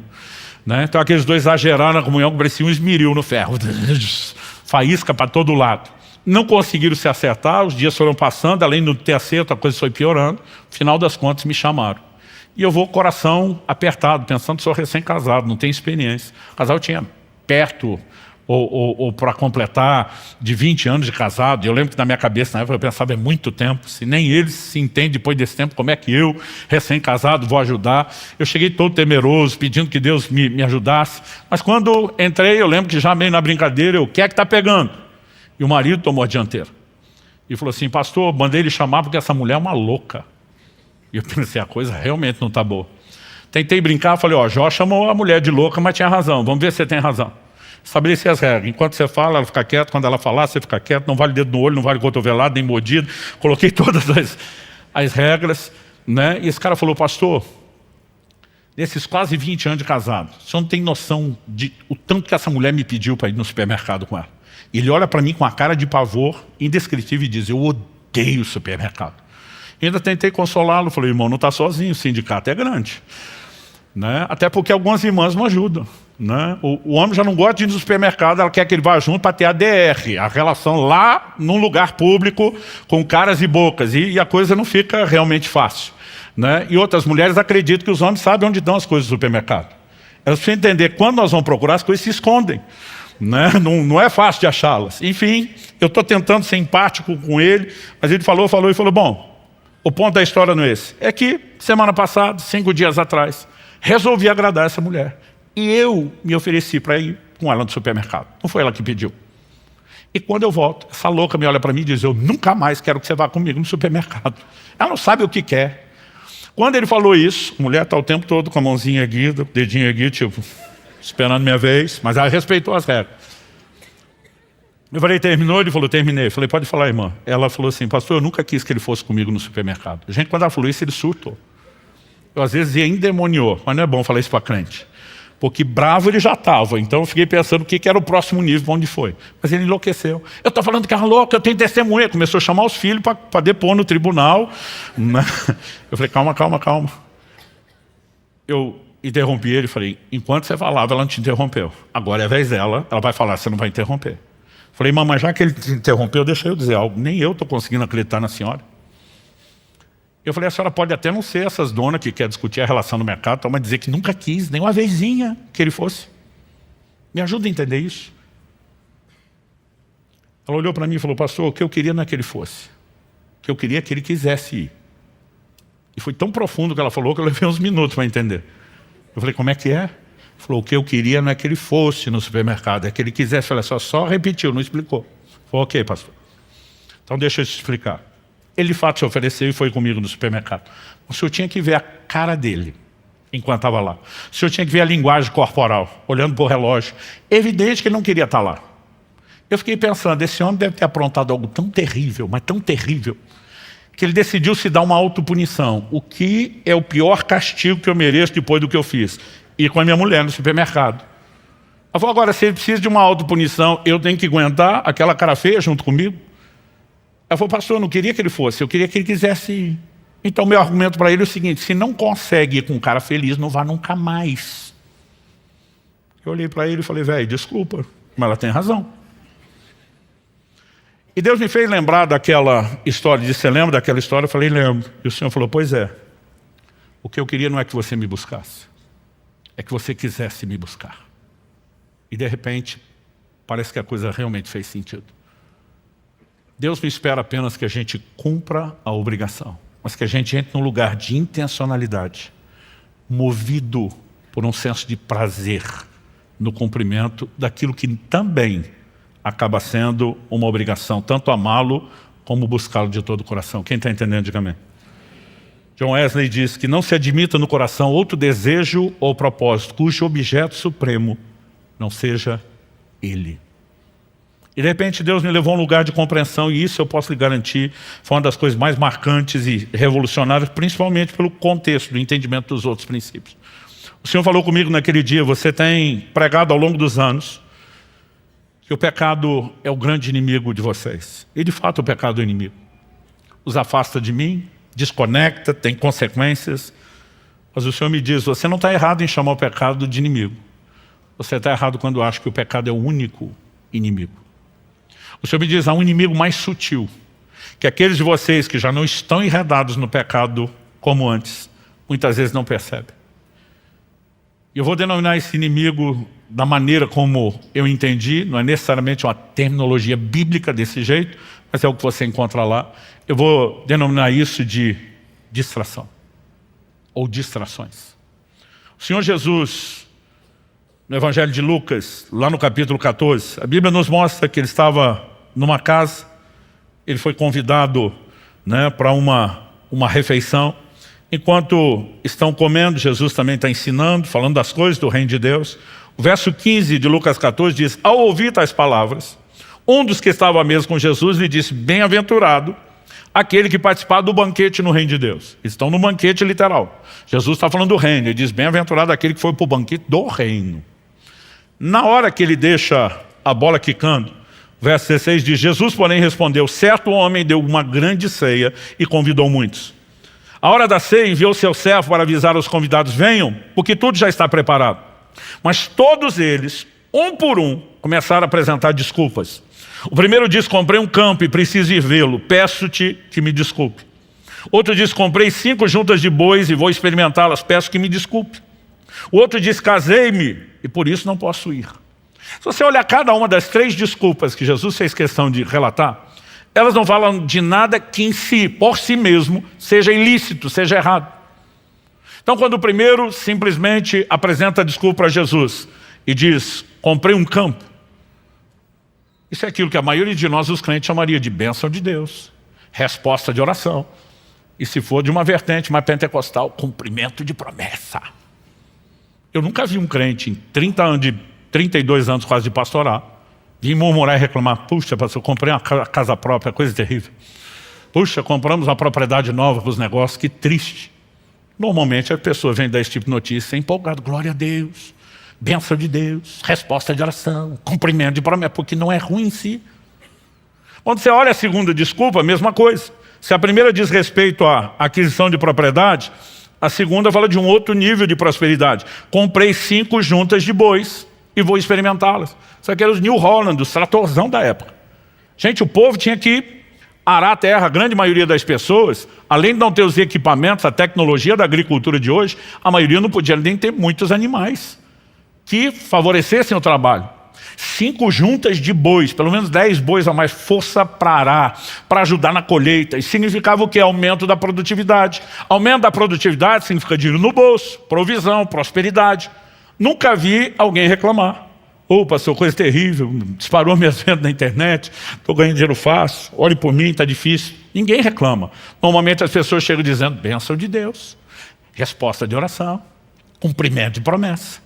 Né? Então aqueles dois exageraram na comunhão, que parecia um esmeril no ferro. Faísca para todo lado. Não conseguiram se acertar, os dias foram passando, além de não ter acerto, a coisa foi piorando. No final das contas me chamaram. E eu vou com o coração apertado, pensando que sou recém-casado, não tenho experiência. O casal tinha perto, ou para completar, de 20 anos de casado. E eu lembro que na minha cabeça, na época, eu pensava, é muito tempo. Se nem eles se entendem depois desse tempo, como é que eu, recém-casado, vou ajudar? Eu cheguei todo temeroso, pedindo que Deus me ajudasse. Mas quando entrei, eu lembro que já meio na brincadeira, o que é que está pegando? E o marido tomou a dianteira. E falou assim, pastor, mandei ele chamar porque essa mulher é uma louca. E eu pensei, a coisa realmente não está boa. Tentei brincar, falei, ó, Jó chamou a mulher de louca, mas tinha razão. Vamos ver se você tem razão. Estabelecer as regras. Enquanto você fala, ela fica quieta. Quando ela falar, você fica quieto. Não vale dedo no olho, não vale cotovelado, nem mordido. Coloquei todas as regras. Né? E esse cara falou, pastor, nesses quase 20 anos de casado, o senhor não tem noção de o tanto que essa mulher me pediu para ir no supermercado com ela. E ele olha para mim com a cara de pavor indescritível e diz, eu odeio o supermercado. E ainda tentei consolá-lo. Falei, irmão, não está sozinho, o sindicato é grande. Né? Até porque algumas irmãs não ajudam. né? O homem já não gosta de ir no supermercado, ela quer que ele vá junto para ter a DR, a relação lá num lugar público, com caras e bocas, e a coisa não fica realmente fácil, né? E outras mulheres acreditam que os homens sabem onde estão as coisas do supermercado. Elas precisam entender que quando nós vamos procurar, as coisas se escondem, né? Não é fácil de achá-las. Enfim, eu estou tentando ser empático com ele, mas ele falou, bom, o ponto da história não é esse. É que, semana passada, 5 dias atrás, resolvi agradar essa mulher. E eu me ofereci para ir com ela no supermercado. Não foi ela que pediu. E quando eu volto, essa louca me olha para mim e diz, eu nunca mais quero que você vá comigo no supermercado. Ela não sabe o que quer. Quando ele falou isso, a mulher está o tempo todo com a mãozinha erguida, o dedinho erguido, tipo, esperando minha vez, mas ela respeitou as regras. Eu falei, terminou? Ele falou, terminei. Eu falei, pode falar, irmã. Ela falou assim, pastor, eu nunca quis que ele fosse comigo no supermercado. Gente, quando ela falou isso, ele surtou. Eu às vezes ia endemoniou, mas não é bom falar isso para crente. Porque bravo ele já estava, então eu fiquei pensando o que era o próximo nível, para onde foi. Mas ele enlouqueceu. Eu estou falando que ela é louca, eu tenho testemunha. Começou a chamar os filhos para depor no tribunal. Eu falei, calma. Eu interrompi ele e falei, enquanto você falava, ela não te interrompeu. Agora é a vez dela, ela vai falar, você não vai interromper. Falei, mamãe, já que ele te interrompeu, deixa eu dizer algo. Nem eu estou conseguindo acreditar na senhora. Eu falei, a senhora pode até não ser essas donas que quer discutir a relação no mercado, mas dizer que nunca quis, nem uma vezinha que ele fosse. Me ajuda a entender isso. Ela olhou para mim e falou, pastor, o que eu queria não é que ele fosse. O que eu queria é que ele quisesse ir. E foi tão profundo que ela falou que eu levei uns minutos para entender. Eu falei, como é que é? Falou, o que eu queria não é que ele fosse no supermercado, é que ele quisesse. Olha só repetiu, não explicou. Falei, ok, pastor. Então deixa eu te explicar. Ele de fato se ofereceu e foi comigo no supermercado. O senhor tinha que ver a cara dele enquanto estava lá. O senhor tinha que ver a linguagem corporal, olhando para o relógio. Evidente que ele não queria estar lá. Eu fiquei pensando, esse homem deve ter aprontado algo tão terrível, mas tão terrível, que ele decidiu se dar uma autopunição. O que é o pior castigo que eu mereço depois do que eu fiz? Ir com a minha mulher no supermercado. Ela falou, agora, se ele precisa de uma autopunição, eu tenho que aguentar aquela cara feia junto comigo? Ela falou, pastor, eu não queria que ele fosse, eu queria que ele quisesse ir. Então, meu argumento para ele é o seguinte, se não consegue ir com um cara feliz, não vá nunca mais. Eu olhei para ele e falei, velho, desculpa, mas ela tem razão. E Deus me fez lembrar daquela história, disse, você lembra daquela história? Eu falei, lembro. E o Senhor falou, pois é, o que eu queria não é que você me buscasse, é que você quisesse me buscar. E de repente, parece que a coisa realmente fez sentido. Deus não espera apenas que a gente cumpra a obrigação, mas que a gente entre num lugar de intencionalidade, movido por um senso de prazer no cumprimento daquilo que também acaba sendo uma obrigação, tanto amá-lo como buscá-lo de todo o coração. Quem está entendendo, diga amém. John Wesley diz que não se admita no coração outro desejo ou propósito, cujo objeto supremo não seja ele. E de repente Deus me levou a um lugar de compreensão, e isso eu posso lhe garantir, foi uma das coisas mais marcantes e revolucionárias, principalmente pelo contexto do entendimento dos outros princípios. O Senhor falou comigo naquele dia, você tem pregado ao longo dos anos, que o pecado é o grande inimigo de vocês. E de fato o pecado é o inimigo. Os afasta de mim, desconecta, tem consequências. Mas o Senhor me diz, você não está errado em chamar o pecado de inimigo. Você está errado quando acha que o pecado é o único inimigo. O Senhor me diz, há um inimigo mais sutil, que aqueles de vocês que já não estão enredados no pecado como antes, muitas vezes não percebem. E eu vou denominar esse inimigo da maneira como eu entendi, não é necessariamente uma terminologia bíblica desse jeito, mas é o que você encontra lá. Eu vou denominar isso de distração, ou distrações. O Senhor Jesus, no Evangelho de Lucas, lá no capítulo 14, a Bíblia nos mostra que ele estava numa casa, ele foi convidado, né, para uma refeição. Enquanto estão comendo, Jesus também está ensinando, falando das coisas do reino de Deus. O verso 15 de Lucas 14 diz, ao ouvir tais palavras, um dos que estava à mesa com Jesus lhe disse, bem-aventurado aquele que participar do banquete no reino de Deus. Eles estão no banquete literal. Jesus está falando do reino, ele diz, bem-aventurado aquele que foi para o banquete do reino. Na hora que ele deixa a bola quicando, verso 16 diz, Jesus, porém, respondeu, certo homem deu uma grande ceia e convidou muitos. A hora da ceia enviou seu servo para avisar aos convidados, venham, porque tudo já está preparado. Mas todos eles, um por um, começaram a apresentar desculpas. O primeiro diz: comprei um campo e preciso ir vê-lo, peço-te que me desculpe. Outro diz: comprei 5 juntas de bois e vou experimentá-las, peço que me desculpe. O outro diz: casei-me e por isso não posso ir. Se você olhar cada uma das 3 desculpas que Jesus fez questão de relatar, elas não falam de nada que em si, por si mesmo, seja ilícito, seja errado. Então, quando o primeiro simplesmente apresenta a desculpa a Jesus e diz: comprei um campo, isso é aquilo que a maioria de nós, os crentes, chamaria de bênção de Deus, resposta de oração. E se for de uma vertente mais pentecostal, cumprimento de promessa. Eu nunca vi um crente em 32 anos quase de pastorar, vir murmurar e reclamar: puxa, pastor, eu comprei uma casa própria, coisa terrível. Puxa, compramos uma propriedade nova para os negócios, que triste. Normalmente a pessoa vem dar esse tipo de notícia empolgada: glória a Deus, bênção de Deus, resposta de oração, cumprimento de promessa, porque não é ruim em si. Quando você olha a segunda desculpa, a mesma coisa. Se a primeira diz respeito à aquisição de propriedade, a segunda fala de um outro nível de prosperidade. Comprei 5 juntas de bois e vou experimentá-las. Isso aqui era os New Holland, os tratorzão da época. Gente, o povo tinha que arar a terra. A grande maioria das pessoas, além de não ter os equipamentos, a tecnologia da agricultura de hoje, a maioria não podia nem ter muitos animais que favorecessem o trabalho. 5 juntas de bois, pelo menos 10 bois a mais, força para arar, para ajudar na colheita. Isso significava o quê? Aumento da produtividade. Aumento da produtividade significa dinheiro no bolso, provisão, prosperidade. Nunca vi alguém reclamar: ô pastor, coisa terrível, disparou minhas vendas na internet, estou ganhando dinheiro fácil, olhe por mim, está difícil. Ninguém reclama. Normalmente as pessoas chegam dizendo: bênção de Deus, resposta de oração, cumprimento de promessa.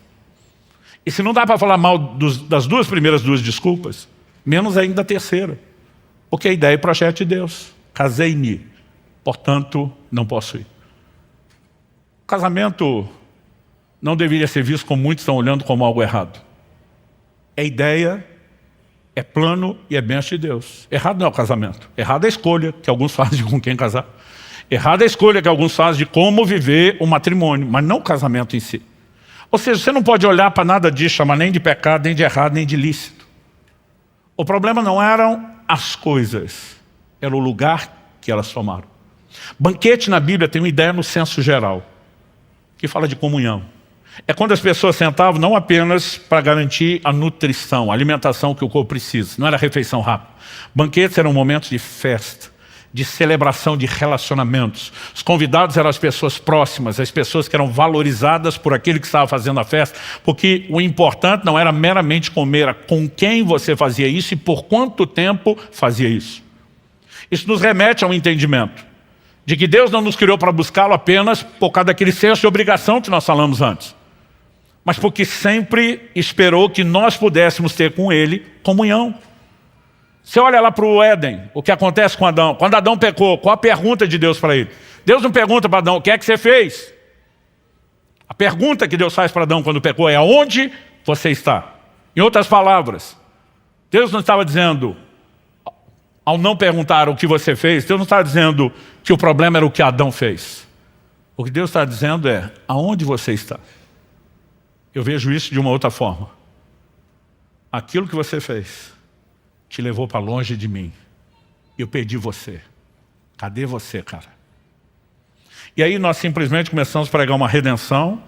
E se não dá para falar mal das primeiras duas desculpas, menos ainda a terceira. Porque a ideia é projeto de Deus. Casei-me, portanto não posso ir. O casamento não deveria ser visto, como muitos estão olhando, como algo errado. É ideia, é plano e é bênção de Deus. Errado não é o casamento. Errado é a escolha que alguns fazem de com quem casar. Errado é a escolha que alguns fazem de como viver o matrimônio, mas não o casamento em si. Ou seja, você não pode olhar para nada disso, chamar nem de pecado, nem de errado, nem de lícito. O problema não eram as coisas, era o lugar que elas tomaram. Banquete na Bíblia tem uma ideia no senso geral, que fala de comunhão. É quando as pessoas sentavam não apenas para garantir a nutrição, a alimentação que o corpo precisa, não era refeição rápida. Banquetes eram momentos de festa, de celebração de relacionamentos. Os convidados eram as pessoas próximas, as pessoas que eram valorizadas por aquele que estava fazendo a festa, porque o importante não era meramente comer, era com quem você fazia isso e por quanto tempo fazia isso. Isso nos remete a um entendimento de que Deus não nos criou para buscá-lo apenas por causa daquele senso de obrigação que nós falamos antes, mas porque sempre esperou que nós pudéssemos ter com Ele comunhão. Você olha lá para o Éden, o que acontece com Adão. Quando Adão pecou, qual a pergunta de Deus para ele? Deus não pergunta para Adão: o que é que você fez? A pergunta que Deus faz para Adão quando pecou é: aonde você está? Em outras palavras, Deus não estava dizendo, ao não perguntar o que você fez, Deus não estava dizendo que o problema era o que Adão fez. O que Deus está dizendo é: aonde você está? Eu vejo isso de uma outra forma. Aquilo que você fez te levou para longe de mim. Eu perdi você. Cadê você, cara? E aí nós simplesmente começamos a pregar uma redenção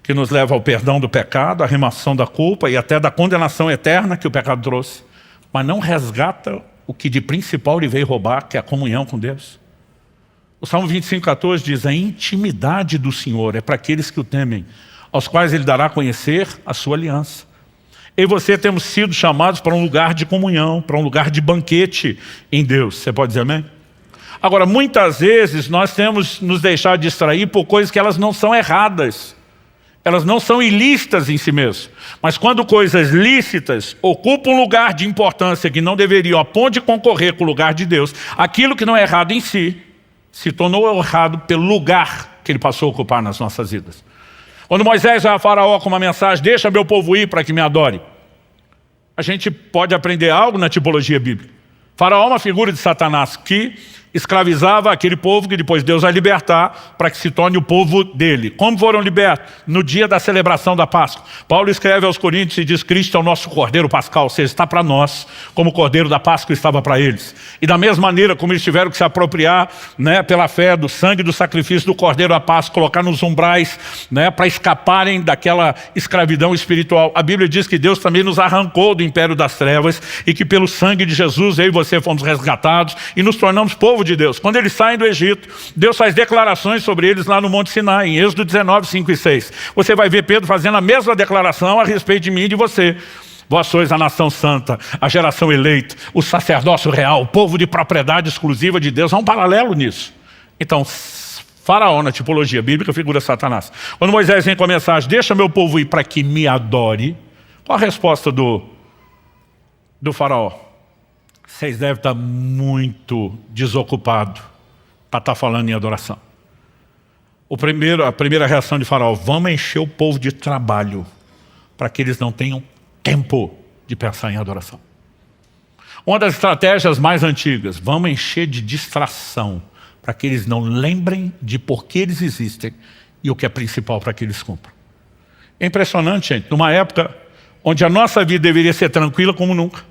que nos leva ao perdão do pecado, à remoção da culpa e até da condenação eterna que o pecado trouxe. Mas não resgata o que de principal ele veio roubar, que é a comunhão com Deus. O Salmo 25:14 diz: a intimidade do Senhor é para aqueles que o temem, aos quais Ele dará a conhecer a sua aliança. Eu e você temos sido chamados para um lugar de comunhão, para um lugar de banquete em Deus. Você pode dizer amém? Agora, muitas vezes nós temos nos deixado distrair por coisas que elas não são erradas. Elas não são ilícitas em si mesmas. Mas quando coisas lícitas ocupam um lugar de importância que não deveriam, a ponto de concorrer com o lugar de Deus, aquilo que não é errado em si, se tornou errado pelo lugar que ele passou a ocupar nas nossas vidas. Quando Moisés vai a Faraó com uma mensagem: deixa meu povo ir para que me adore, a gente pode aprender algo na tipologia bíblica. Faraó é uma figura de Satanás que escravizava aquele povo que depois Deus vai libertar para que se torne o povo dele. Como foram libertos? No dia da celebração da Páscoa. Paulo escreve aos Coríntios e diz: Cristo é o nosso cordeiro pascal, ou seja, está para nós, como o cordeiro da Páscoa estava para eles. E da mesma maneira como eles tiveram que se apropriar, né, pela fé do sangue do sacrifício do cordeiro da Páscoa, colocar nos umbrais, né, para escaparem daquela escravidão espiritual. A Bíblia diz que Deus também nos arrancou do império das trevas e que pelo sangue de Jesus eu e você fomos resgatados e nos tornamos povo de Deus. Quando eles saem do Egito, Deus faz declarações sobre eles lá no Monte Sinai, em Êxodo 19, 5 e 6. Você vai ver Pedro fazendo a mesma declaração a respeito de mim e de você. Vós sois a nação santa, a geração eleita, o sacerdócio real, o povo de propriedade exclusiva de Deus. Há um paralelo nisso. Então, Faraó, na tipologia bíblica, figura Satanás. Quando Moisés vem com a mensagem: deixa meu povo ir para que me adore, qual a resposta do Faraó? Vocês devem estar muito desocupados para estar falando em adoração. A primeira reação de Faraó: vamos encher o povo de trabalho para que eles não tenham tempo de pensar em adoração. Uma das estratégias mais antigas: vamos encher de distração para que eles não lembrem de por que eles existem e o que é principal para que eles cumpram. É impressionante, gente, numa época onde a nossa vida deveria ser tranquila como nunca.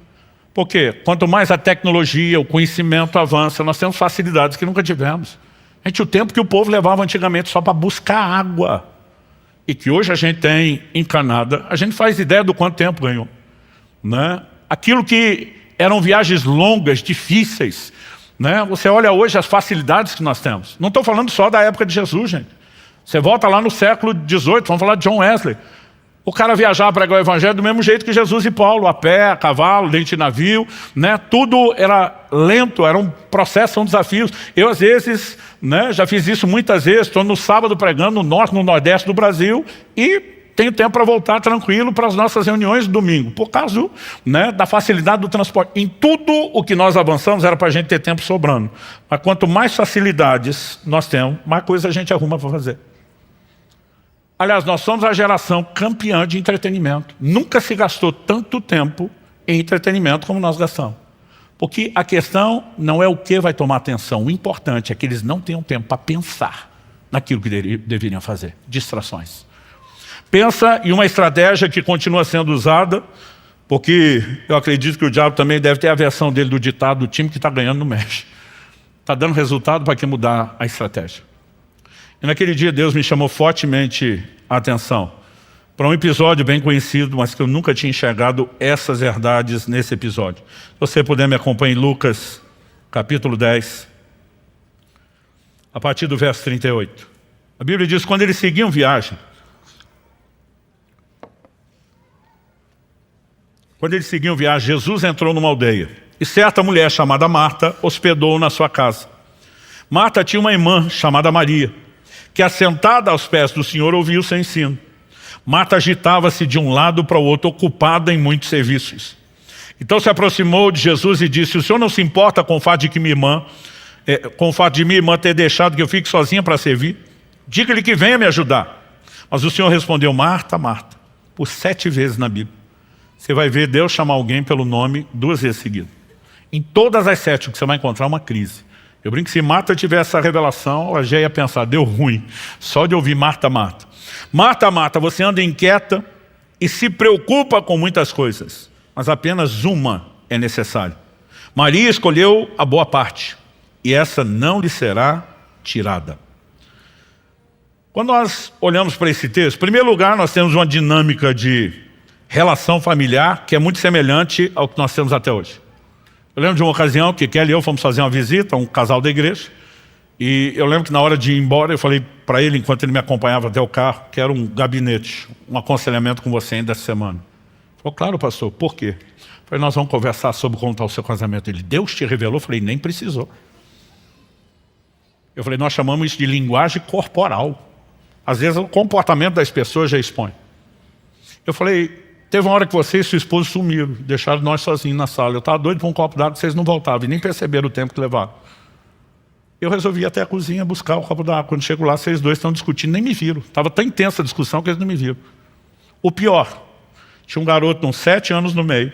Porque quanto mais a tecnologia, o conhecimento avança, nós temos facilidades que nunca tivemos. Gente, o tempo que o povo levava antigamente só para buscar água, e que hoje a gente tem encanada, a gente faz ideia do quanto tempo ganhou, né? Aquilo que eram viagens longas, difíceis, né? Você olha hoje as facilidades que nós temos. Não estou falando só da época de Jesus, gente. Você volta lá no século XVIII, vamos falar de John Wesley. O cara viajava para pregar o evangelho do mesmo jeito que Jesus e Paulo, a pé, a cavalo, dentro de navio, né? Tudo era lento, era um processo, são desafios. Eu, às vezes, né, já fiz isso muitas vezes, estou no sábado pregando no norte, no nordeste do Brasil e tenho tempo para voltar tranquilo para as nossas reuniões de domingo, por causa, né, da facilidade do transporte. Em tudo o que nós avançamos era para a gente ter tempo sobrando. Mas quanto mais facilidades nós temos, mais coisa a gente arruma para fazer. Aliás, nós somos a geração campeã de entretenimento. Nunca se gastou tanto tempo em entretenimento como nós gastamos. Porque a questão não é o que vai tomar atenção. O importante é que eles não tenham tempo para pensar naquilo que deveriam fazer. Distrações. Pensa em uma estratégia que continua sendo usada, porque eu acredito que o diabo também deve ter a versão dele do ditado: do time que está ganhando não mexe. Está dando resultado, para que mudar a estratégia? E naquele dia Deus me chamou fortemente a atenção para um episódio bem conhecido, mas que eu nunca tinha enxergado essas verdades nesse episódio. Se você puder me acompanhar em Lucas, capítulo 10, a partir do verso 38. A Bíblia diz: quando eles seguiam viagem, Jesus entrou numa aldeia, e certa mulher chamada Marta hospedou-o na sua casa. Marta tinha uma irmã chamada Maria, que assentada aos pés do Senhor ouvia o seu ensino. Marta agitava-se de um lado para o outro, ocupada em muitos serviços. Então se aproximou de Jesus e disse: o Senhor não se importa com o fato de minha irmã ter deixado que eu fique sozinha para servir? Diga-lhe que venha me ajudar. Mas o Senhor respondeu: Marta, Marta, por 7 vezes na Bíblia. Você vai ver Deus chamar alguém pelo nome 2 vezes seguidas. Em todas as 7 que você vai encontrar uma crise. Eu brinco que se Marta tivesse essa revelação, ela já ia pensar: deu ruim, só de ouvir Marta, Marta. Marta, Marta, você anda inquieta e se preocupa com muitas coisas, mas apenas uma é necessária. Maria escolheu a boa parte, e essa não lhe será tirada. Quando nós olhamos para esse texto, em primeiro lugar, nós temos uma dinâmica de relação familiar que é muito semelhante ao que nós temos até hoje. Eu lembro de uma ocasião que Kelly e eu fomos fazer uma visita a um casal da igreja, e eu lembro que na hora de ir embora eu falei para ele, enquanto ele me acompanhava até o carro, que era um gabinete, um aconselhamento com você ainda essa semana. Ele falou: claro, pastor, por quê? Eu falei: nós vamos conversar sobre como está o seu casamento. Ele: Deus te revelou? Eu falei: nem precisou. Eu falei: nós chamamos isso de linguagem corporal. Às vezes o comportamento das pessoas já expõe. Eu falei: teve uma hora que você e sua esposa sumiram, deixaram nós sozinhos na sala. Eu estava doido para um copo d'água, vocês não voltavam e nem perceberam o tempo que levaram. Eu resolvi ir até a cozinha buscar o copo d'água. Quando chego lá, vocês dois estão discutindo, nem me viram. Estava tão intensa a discussão que eles não me viram. O pior, tinha um garoto de uns 7 anos no meio,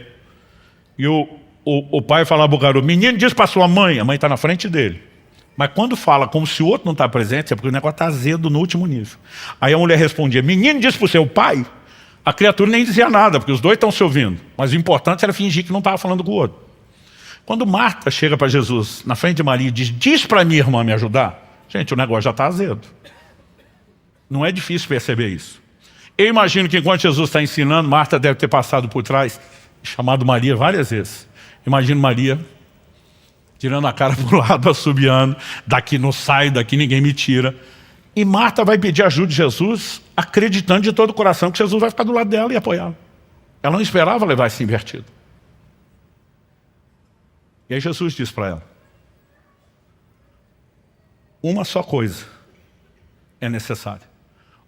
e o pai falava para o garoto: menino, diz para sua mãe. A mãe está na frente dele. Mas quando fala como se o outro não está presente, é porque o negócio está azedo no último nível. Aí a mulher respondia, menino disse para o seu pai. A criatura nem dizia nada, porque os dois estão se ouvindo. Mas o importante era fingir que não estava falando com o outro. Quando Marta chega para Jesus, na frente de Maria, e diz para minha irmã me ajudar, gente, o negócio já está azedo. Não é difícil perceber isso. Eu imagino que enquanto Jesus está ensinando, Marta deve ter passado por trás, chamado Maria várias vezes. Imagino Maria tirando a cara para o lado, assobiando, daqui não sai, daqui ninguém me tira. E Marta vai pedir ajuda de Jesus, acreditando de todo o coração que Jesus vai ficar do lado dela e apoiá-la. Ela não esperava levar esse invertido. E aí Jesus diz para ela, uma só coisa é necessária.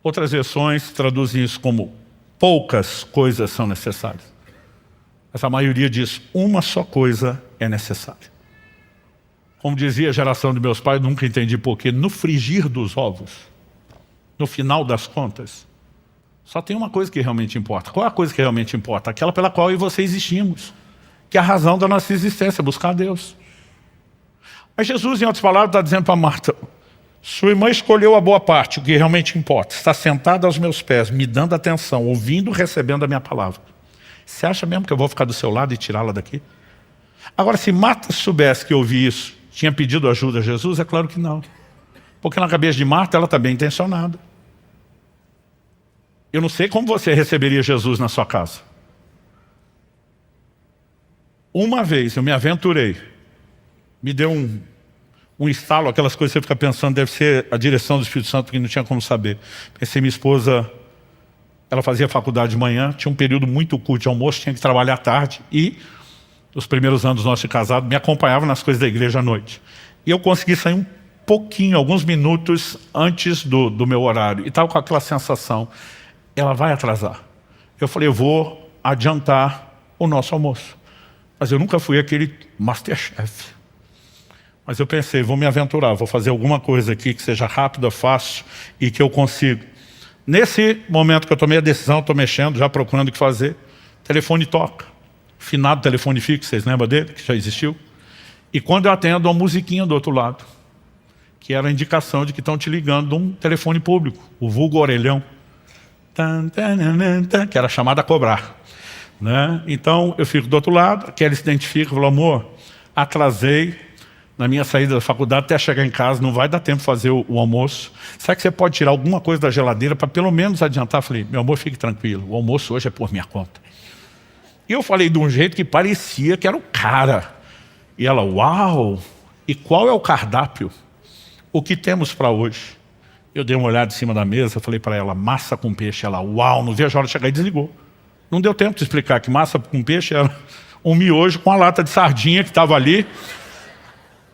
Outras versões traduzem isso como poucas coisas são necessárias. Mas a maioria diz, uma só coisa é necessária. Como dizia a geração de meus pais, nunca entendi porquê, no frigir dos ovos, no final das contas, só tem uma coisa que realmente importa. Qual é a coisa que realmente importa? Aquela pela qual eu e você existimos, que é a razão da nossa existência, buscar a Deus. Mas Jesus, em outras palavras, está dizendo para Marta, sua irmã escolheu a boa parte, o que realmente importa. Está sentada aos meus pés, me dando atenção, ouvindo, recebendo a minha palavra. Você acha mesmo que eu vou ficar do seu lado e tirá-la daqui? Agora, se Marta soubesse que eu ouvi isso, tinha pedido ajuda a Jesus? É claro que não. Porque na cabeça de Marta, ela está bem intencionada. Eu não sei como você receberia Jesus na sua casa. Uma vez eu me aventurei, me deu um estalo, aquelas coisas que você fica pensando, deve ser a direção do Espírito Santo, porque não tinha como saber. Pensei, minha esposa, ela fazia faculdade de manhã, tinha um período muito curto de almoço, tinha que trabalhar à tarde, e nos primeiros anos nossos de casado, me acompanhava nas coisas da igreja à noite. E eu consegui sair um pouquinho, alguns minutos antes do meu horário. E estava com aquela sensação, ela vai atrasar. Eu falei, eu vou adiantar o nosso almoço. Mas eu nunca fui aquele Masterchef. Mas eu pensei, vou me aventurar, vou fazer alguma coisa aqui que seja rápida, fácil e que eu consiga. Nesse momento que eu tomei a decisão, estou mexendo, já procurando o que fazer, o telefone toca. Finado telefone fixo, vocês lembram dele, que já existiu? E quando eu atendo, uma musiquinha do outro lado, que era a indicação de que estão te ligando de um telefone público, o vulgo orelhão, que era chamado a cobrar. Né? Então eu fico do outro lado, a Kelly se identifica, falou, amor, atrasei na minha saída da faculdade até chegar em casa, não vai dar tempo de fazer o almoço. Será que você pode tirar alguma coisa da geladeira para pelo menos adiantar? Eu falei, meu amor, fique tranquilo, o almoço hoje é por minha conta. E eu falei de um jeito que parecia que era o cara. E ela, uau! E qual é o cardápio? O que temos para hoje? Eu dei uma olhada em cima da mesa, falei para ela, massa com peixe. Ela, uau, não vejo a hora de chegar, e desligou. Não deu tempo de explicar que massa com peixe era um miojo com a lata de sardinha que estava ali.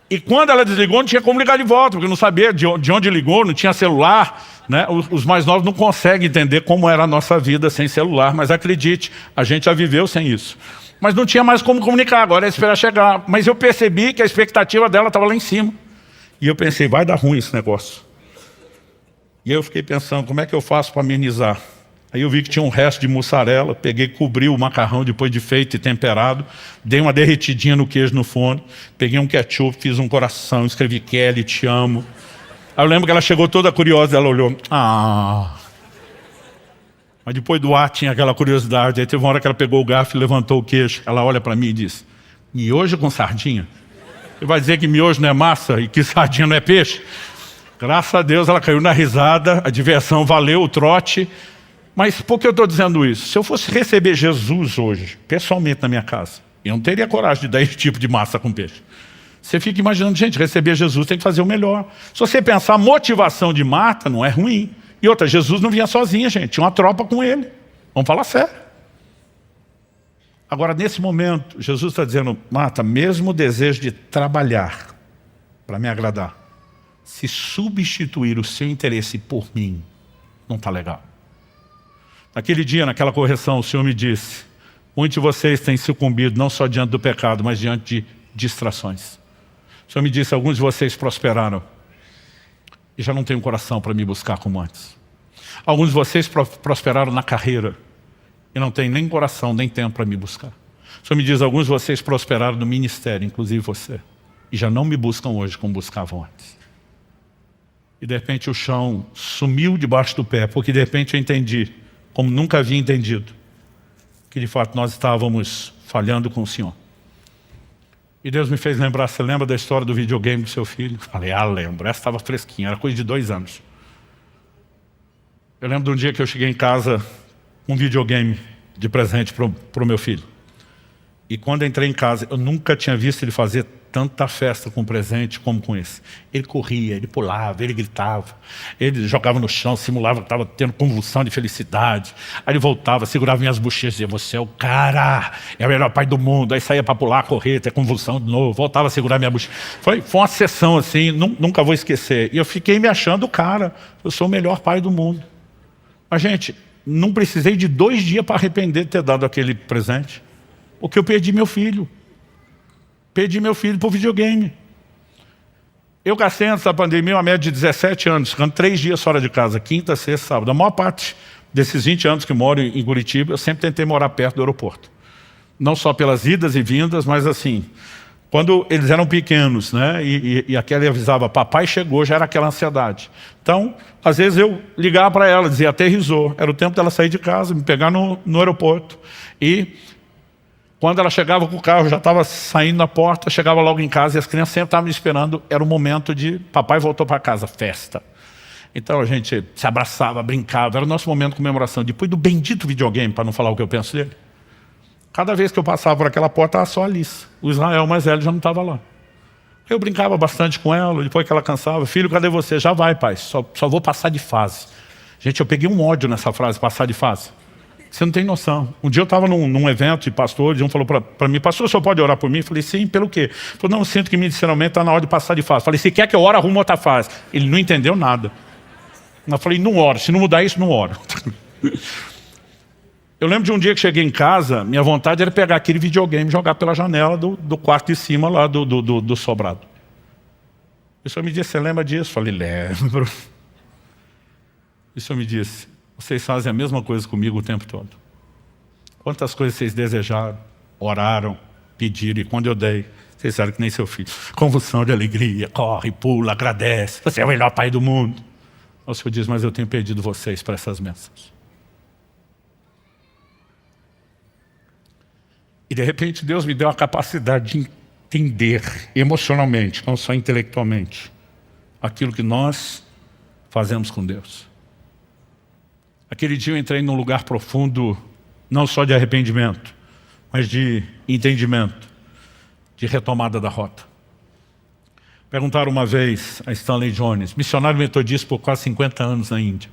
E quando ela desligou, não tinha como ligar de volta, porque não sabia de onde ligou, não tinha celular. Né? Os mais novos não conseguem entender como era a nossa vida sem celular, mas acredite, a gente já viveu sem isso. Mas não tinha mais como comunicar, agora é esperar chegar. Mas eu percebi que a expectativa dela estava lá em cima. E eu pensei, vai dar ruim esse negócio. E eu fiquei pensando, como é que eu faço para amenizar? Aí eu vi que tinha um resto de mussarela, peguei, cobri o macarrão depois de feito e temperado, dei uma derretidinha no queijo no forno, peguei um ketchup, fiz um coração, escrevi Kelly, te amo. Aí eu lembro que ela chegou toda curiosa, ela olhou, Mas depois do ar tinha aquela curiosidade, aí teve uma hora que ela pegou o garfo e levantou o queijo, ela olha para mim e disse, miojo com sardinha? Você vai dizer que miojo não é massa e que sardinha não é peixe? Graças a Deus ela caiu na risada, a diversão valeu o trote. Mas por que eu estou dizendo isso? Se eu fosse receber Jesus hoje, pessoalmente na minha casa, eu não teria coragem de dar esse tipo de massa com peixe. Você fica imaginando, gente, receber Jesus tem que fazer o melhor. Se você pensar, a motivação de Marta não é ruim. E outra, Jesus não vinha sozinho, gente, tinha uma tropa com ele. Vamos falar sério. Agora, nesse momento, Jesus está dizendo, Marta, mesmo o desejo de trabalhar para me agradar, se substituir o seu interesse por mim, não está legal. Naquele dia, naquela correção, o Senhor me disse, muitos de vocês têm sucumbido não só diante do pecado, mas diante de distrações. O Senhor me disse, alguns de vocês prosperaram e já não têm um coração para me buscar como antes. Alguns de vocês prosperaram na carreira e não têm nem coração, nem tempo para me buscar. O Senhor me diz, alguns de vocês prosperaram no ministério, inclusive você. e já não me buscam hoje como buscavam antes. E de repente o chão sumiu debaixo do pé, porque de repente eu entendi, como nunca havia entendido, que de fato nós estávamos falhando com o Senhor. E Deus me fez lembrar, você lembra da história do videogame do seu filho? Falei, lembro, essa estava fresquinha, era coisa de 2 anos. Eu lembro de um dia que eu cheguei em casa com um videogame de presente para o meu filho. E quando eu entrei em casa, eu nunca tinha visto ele fazer tanta festa com presente como com esse. Ele corria, ele pulava, ele gritava, ele jogava no chão, simulava que estava tendo convulsão de felicidade. Aí ele voltava, segurava minhas bochechas e dizia, você é o cara, é o melhor pai do mundo. Aí saía para pular, correr, ter convulsão de novo, voltava a segurar minha bochecha. Foi uma sessão assim, nunca vou esquecer. E eu fiquei me achando o cara, eu sou o melhor pai do mundo. Mas gente, não precisei de 2 dias para arrepender de ter dado aquele presente. Porque eu perdi meu filho. Perdi meu filho por videogame. Eu gastei antes da pandemia uma média de 17 anos, ficando 3 dias fora de casa, quinta, sexta, sábado. A maior parte desses 20 anos que moro em Curitiba, eu sempre tentei morar perto do aeroporto. Não só pelas idas e vindas, mas assim, quando eles eram pequenos, né, e a Kelly avisava, papai chegou, já era aquela ansiedade. Então, às vezes eu ligava para ela, dizia, aterrissou. Era o tempo dela sair de casa, me pegar no aeroporto. E quando ela chegava com o carro, já estava saindo na porta, chegava logo em casa e as crianças sempre estavam me esperando. Era o momento de papai voltou para casa, festa. Então a gente se abraçava, brincava, era o nosso momento de comemoração. Depois do bendito videogame, para não falar o que eu penso dele, cada vez que eu passava por aquela porta, estava só a Alice. O Israel mais velho já não estava lá. Eu brincava bastante com ela, depois que ela cansava, filho, cadê você? Já vai, pai, só vou passar de fase. Gente, eu peguei um ódio nessa frase, passar de fase. Você não tem noção. Um dia eu estava num evento de pastor, e um falou para mim, pastor, o senhor pode orar por mim? Eu falei, sim, pelo quê? Ele falou, não, eu sinto que medicinalmente está na hora de passar de fase. Eu falei, se quer que eu ore, arruma outra fase. Ele não entendeu nada. Eu falei, não oro, se não mudar isso, não oro. Eu lembro de um dia que cheguei em casa, minha vontade era pegar aquele videogame e jogar pela janela do quarto de cima lá do sobrado. O senhor me disse, você lembra disso? Eu falei, lembro. O senhor me disse, vocês fazem a mesma coisa comigo o tempo todo. Quantas coisas vocês desejaram, oraram, pediram, e quando eu dei, vocês sabem que nem seu filho. Convulsão de alegria, corre, pula, agradece. Você é o melhor pai do mundo. O Senhor diz, mas eu tenho perdido vocês para essas bênçãos. E de repente Deus me deu a capacidade de entender emocionalmente, não só intelectualmente, aquilo que nós fazemos com Deus. Aquele dia eu entrei num lugar profundo, não só de arrependimento, mas de entendimento, de retomada da rota. Perguntaram uma vez a Stanley Jones, missionário metodista por quase 50 anos na Índia.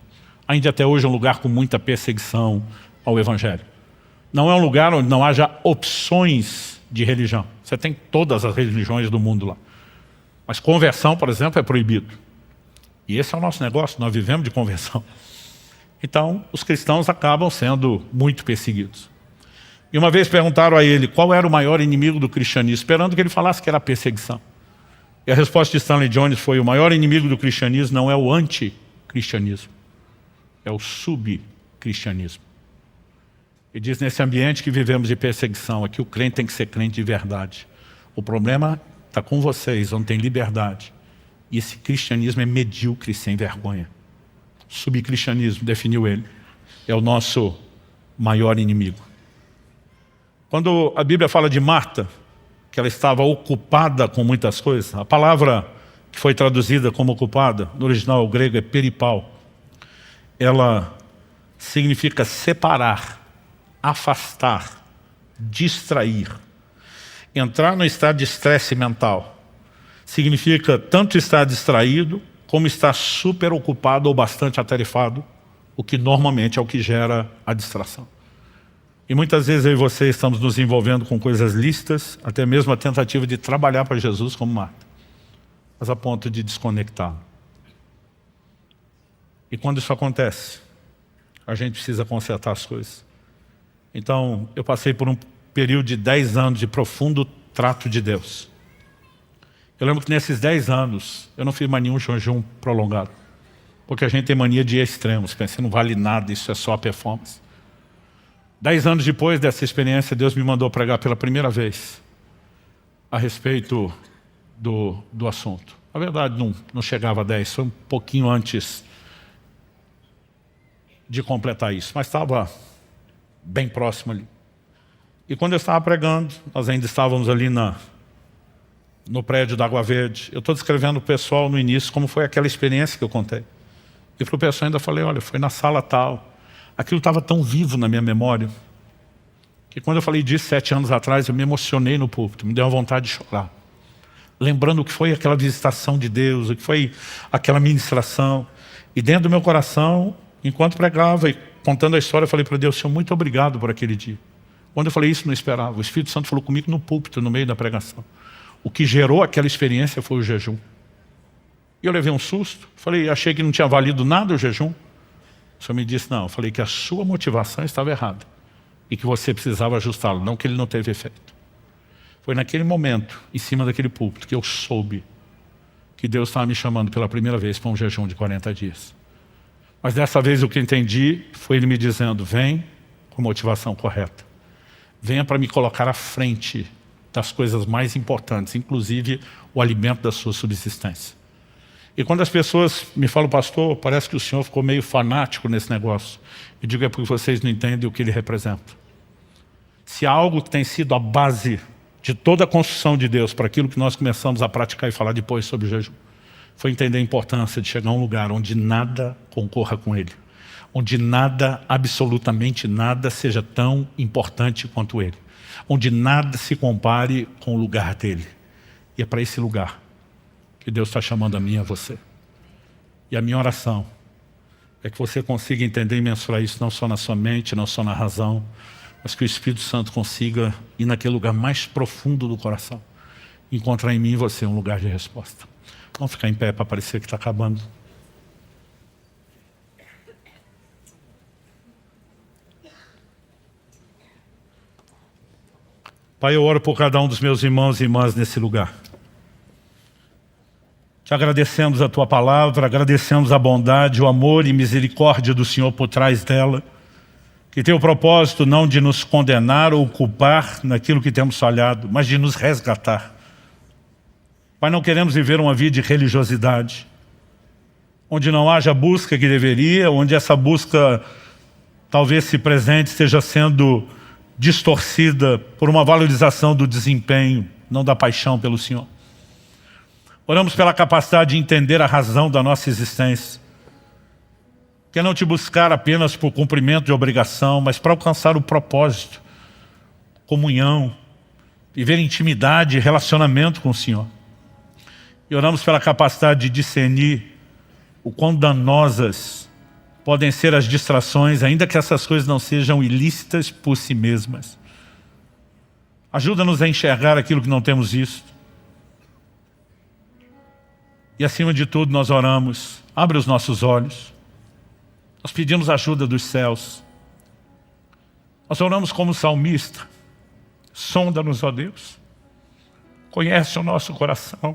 A Índia até hoje é um lugar com muita perseguição ao Evangelho. Não é um lugar onde não haja opções de religião. Você tem todas as religiões do mundo lá. Mas conversão, por exemplo, é proibido. E esse é o nosso negócio, nós vivemos de conversão. Então, os cristãos acabam sendo muito perseguidos. E uma vez perguntaram a ele qual era o maior inimigo do cristianismo, esperando que ele falasse que era a perseguição. E a resposta de Stanley Jones foi, o maior inimigo do cristianismo não é o anticristianismo, é o subcristianismo. Ele diz, nesse ambiente que vivemos de perseguição, aqui o crente tem que ser crente de verdade. O problema está com vocês, não tem liberdade. E esse cristianismo é medíocre, sem vergonha. Subcristianismo, definiu ele, é o nosso maior inimigo. Quando a Bíblia fala de Marta, que ela estava ocupada com muitas coisas, a palavra que foi traduzida como ocupada, no original grego é peripal, ela significa separar, afastar, distrair. Entrar no estado de estresse mental significa tanto estar distraído, como estar super ocupado ou bastante atarefado, o que normalmente é o que gera a distração. E muitas vezes eu e você estamos nos envolvendo com coisas lícitas, até mesmo a tentativa de trabalhar para Jesus como Marta, mas a ponto de desconectar. E quando isso acontece, a gente precisa consertar as coisas. Então, eu passei por um período de 10 anos de profundo trato de Deus. Eu lembro que nesses 10 anos, eu não fiz mais nenhum jejum prolongado. Porque a gente tem mania de ir a extremos, pensa, não vale nada, isso é só a performance. 10 anos depois dessa experiência, Deus me mandou pregar pela primeira vez a respeito do assunto. Na verdade, não chegava a 10, foi um pouquinho antes de completar isso, mas estava bem próximo ali. E quando eu estava pregando, nós ainda estávamos ali no prédio da Água Verde. Eu estou descrevendo para o pessoal no início como foi aquela experiência que eu contei. E para o pessoal ainda falei, olha, foi na sala tal. Aquilo estava tão vivo na minha memória, que quando eu falei disso 7 anos atrás, eu me emocionei no púlpito, me deu uma vontade de chorar. Lembrando o que foi aquela visitação de Deus, o que foi aquela ministração. E dentro do meu coração, enquanto pregava e contando a história, eu falei para Deus, Senhor, muito obrigado por aquele dia. Quando eu falei isso, não esperava. O Espírito Santo falou comigo no púlpito, no meio da pregação. O que gerou aquela experiência foi o jejum. E eu levei um susto. Falei, achei que não tinha valido nada o jejum. O Senhor me disse, não. Eu falei que a sua motivação estava errada. E que você precisava ajustá-lo, não que ele não teve efeito. Foi naquele momento, em cima daquele púlpito, que eu soube que Deus estava me chamando pela primeira vez para um jejum de 40 dias. Mas dessa vez o que entendi foi Ele me dizendo, vem com a motivação correta. Venha para me colocar à frente das coisas mais importantes, inclusive o alimento da sua subsistência. E quando as pessoas me falam, pastor, parece que o senhor ficou meio fanático nesse negócio. Eu digo, é porque vocês não entendem o que ele representa. Se há algo que tem sido a base de toda a construção de Deus para aquilo que nós começamos a praticar e falar depois sobre o jejum, foi entender a importância de chegar a um lugar onde nada concorra com ele. Onde nada, absolutamente nada, seja tão importante quanto ele. Onde nada se compare com o lugar dele. E é para esse lugar que Deus está chamando a mim e a você. E a minha oração é que você consiga entender e mensurar isso não só na sua mente, não só na razão, mas que o Espírito Santo consiga ir naquele lugar mais profundo do coração, encontrar em mim e você um lugar de resposta. Vamos ficar em pé para parecer que está acabando. Pai, eu oro por cada um dos meus irmãos e irmãs nesse lugar. Te agradecemos a Tua palavra, agradecemos a bondade, o amor e misericórdia do Senhor por trás dela, que tem o propósito não de nos condenar ou culpar naquilo que temos falhado, mas de nos resgatar. Pai, não queremos viver uma vida de religiosidade, onde não haja a busca que deveria, onde essa busca, talvez se presente, esteja sendo distorcida por uma valorização do desempenho, não da paixão pelo Senhor. Oramos pela capacidade de entender a razão da nossa existência, que é não te buscar apenas por cumprimento de obrigação, mas para alcançar o propósito, comunhão, viver intimidade e relacionamento com o Senhor. E oramos pela capacidade de discernir o quão danosas podem ser as distrações, ainda que essas coisas não sejam ilícitas por si mesmas. Ajuda-nos a enxergar aquilo que não temos visto. E acima de tudo nós oramos, abre os nossos olhos. Nós pedimos ajuda dos céus. Nós oramos como salmista. Sonda-nos, ó Deus. Conhece o nosso coração.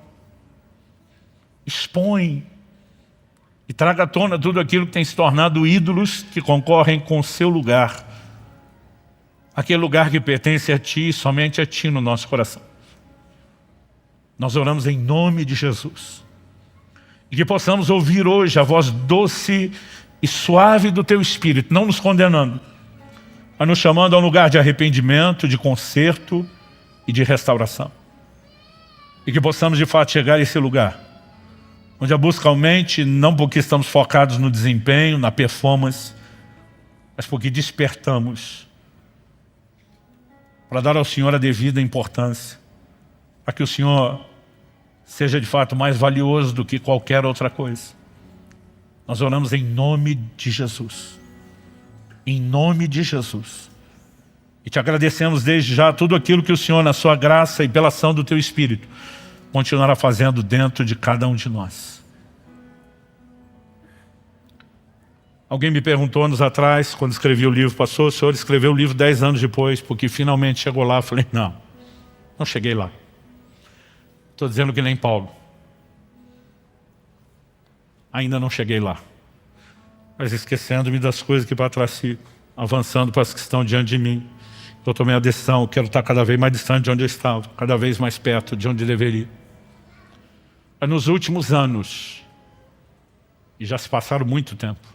Expõe e traga à tona tudo aquilo que tem se tornado ídolos que concorrem com o seu lugar. Aquele lugar que pertence a Ti, somente a Ti no nosso coração. Nós oramos em nome de Jesus. E que possamos ouvir hoje a voz doce e suave do Teu Espírito, não nos condenando, mas nos chamando a um lugar de arrependimento, de conserto e de restauração. E que possamos de fato chegar a esse lugar, onde a busca aumente, não porque estamos focados no desempenho, na performance, mas porque despertamos para dar ao Senhor a devida importância, para que o Senhor seja de fato mais valioso do que qualquer outra coisa. Nós oramos em nome de Jesus. Em nome de Jesus. E te agradecemos desde já tudo aquilo que o Senhor, na sua graça e pela ação do Teu Espírito, continuará fazendo dentro de cada um de nós. Alguém me perguntou anos atrás, quando escrevi o livro, pastor, o senhor escreveu o livro 10 anos depois, porque finalmente chegou lá. Eu falei, não cheguei lá. Estou dizendo que nem Paulo. Ainda não cheguei lá. Mas esquecendo-me das coisas que para trás ficam, avançando para as que estão diante de mim. Eu tomei a decisão, eu quero estar cada vez mais distante de onde eu estava, cada vez mais perto de onde deveria. Mas nos últimos anos, e já se passaram muito tempo,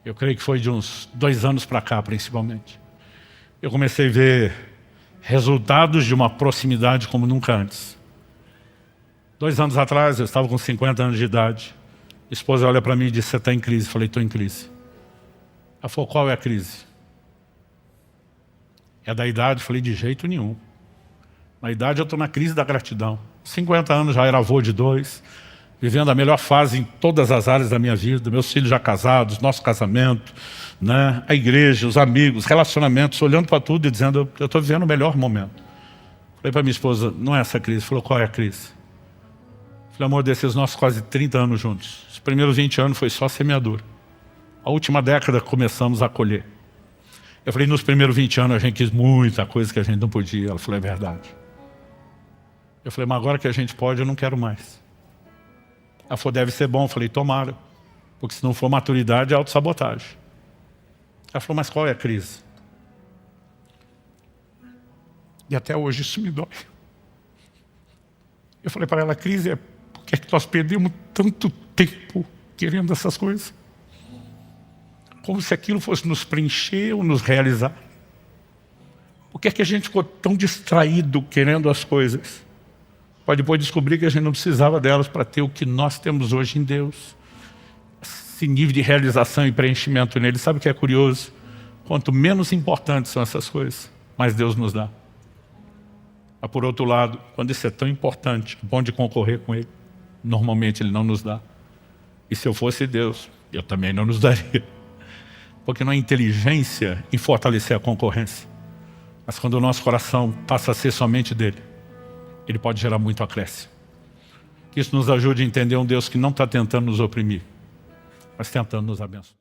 eu creio que foi de uns 2 anos para cá, principalmente, eu comecei a ver resultados de uma proximidade como nunca antes. 2 anos atrás, eu estava com 50 anos de idade. A esposa olha para mim e diz: você está em crise? Eu falei: estou em crise. Ela falou: qual é a crise? É da idade? Eu falei: de jeito nenhum. Na idade eu estou na crise da gratidão. 50 anos, já era avô de 2, vivendo a melhor fase em todas as áreas da minha vida, meus filhos já casados, nosso casamento, né? A igreja, os amigos, relacionamentos, olhando para tudo e dizendo: eu estou vivendo o melhor momento. Falei para minha esposa: não é essa crise. Ela falou: qual é a crise? Falei: amor, desses nossos quase 30 anos juntos, os primeiros 20 anos foi só semeadura. A última década começamos a colher. Eu falei: nos primeiros 20 anos a gente quis muita coisa que a gente não podia. Ela falou: é verdade. Eu falei: mas agora que a gente pode, eu não quero mais. Ela falou: deve ser bom. Eu falei: tomara, porque se não for maturidade é autossabotagem. Ela falou: mas qual é a crise? E até hoje isso me dói. Eu falei para ela: a crise é porque nós perdemos tanto tempo querendo essas coisas, como se aquilo fosse nos preencher ou nos realizar. Por que é que a gente ficou tão distraído querendo as coisas, para depois descobrir que a gente não precisava delas para ter o que nós temos hoje em Deus? Esse nível de realização e preenchimento nele. Sabe o que é curioso? Quanto menos importantes são essas coisas, mais Deus nos dá. Mas por outro lado, quando isso é tão importante, bom de concorrer com ele, normalmente ele não nos dá. E se eu fosse Deus, eu também não nos daria. Porque não há inteligência em fortalecer a concorrência. Mas quando o nosso coração passa a ser somente dele, ele pode gerar muito acréscimo. Que isso nos ajude a entender um Deus que não está tentando nos oprimir, mas tentando nos abençoar.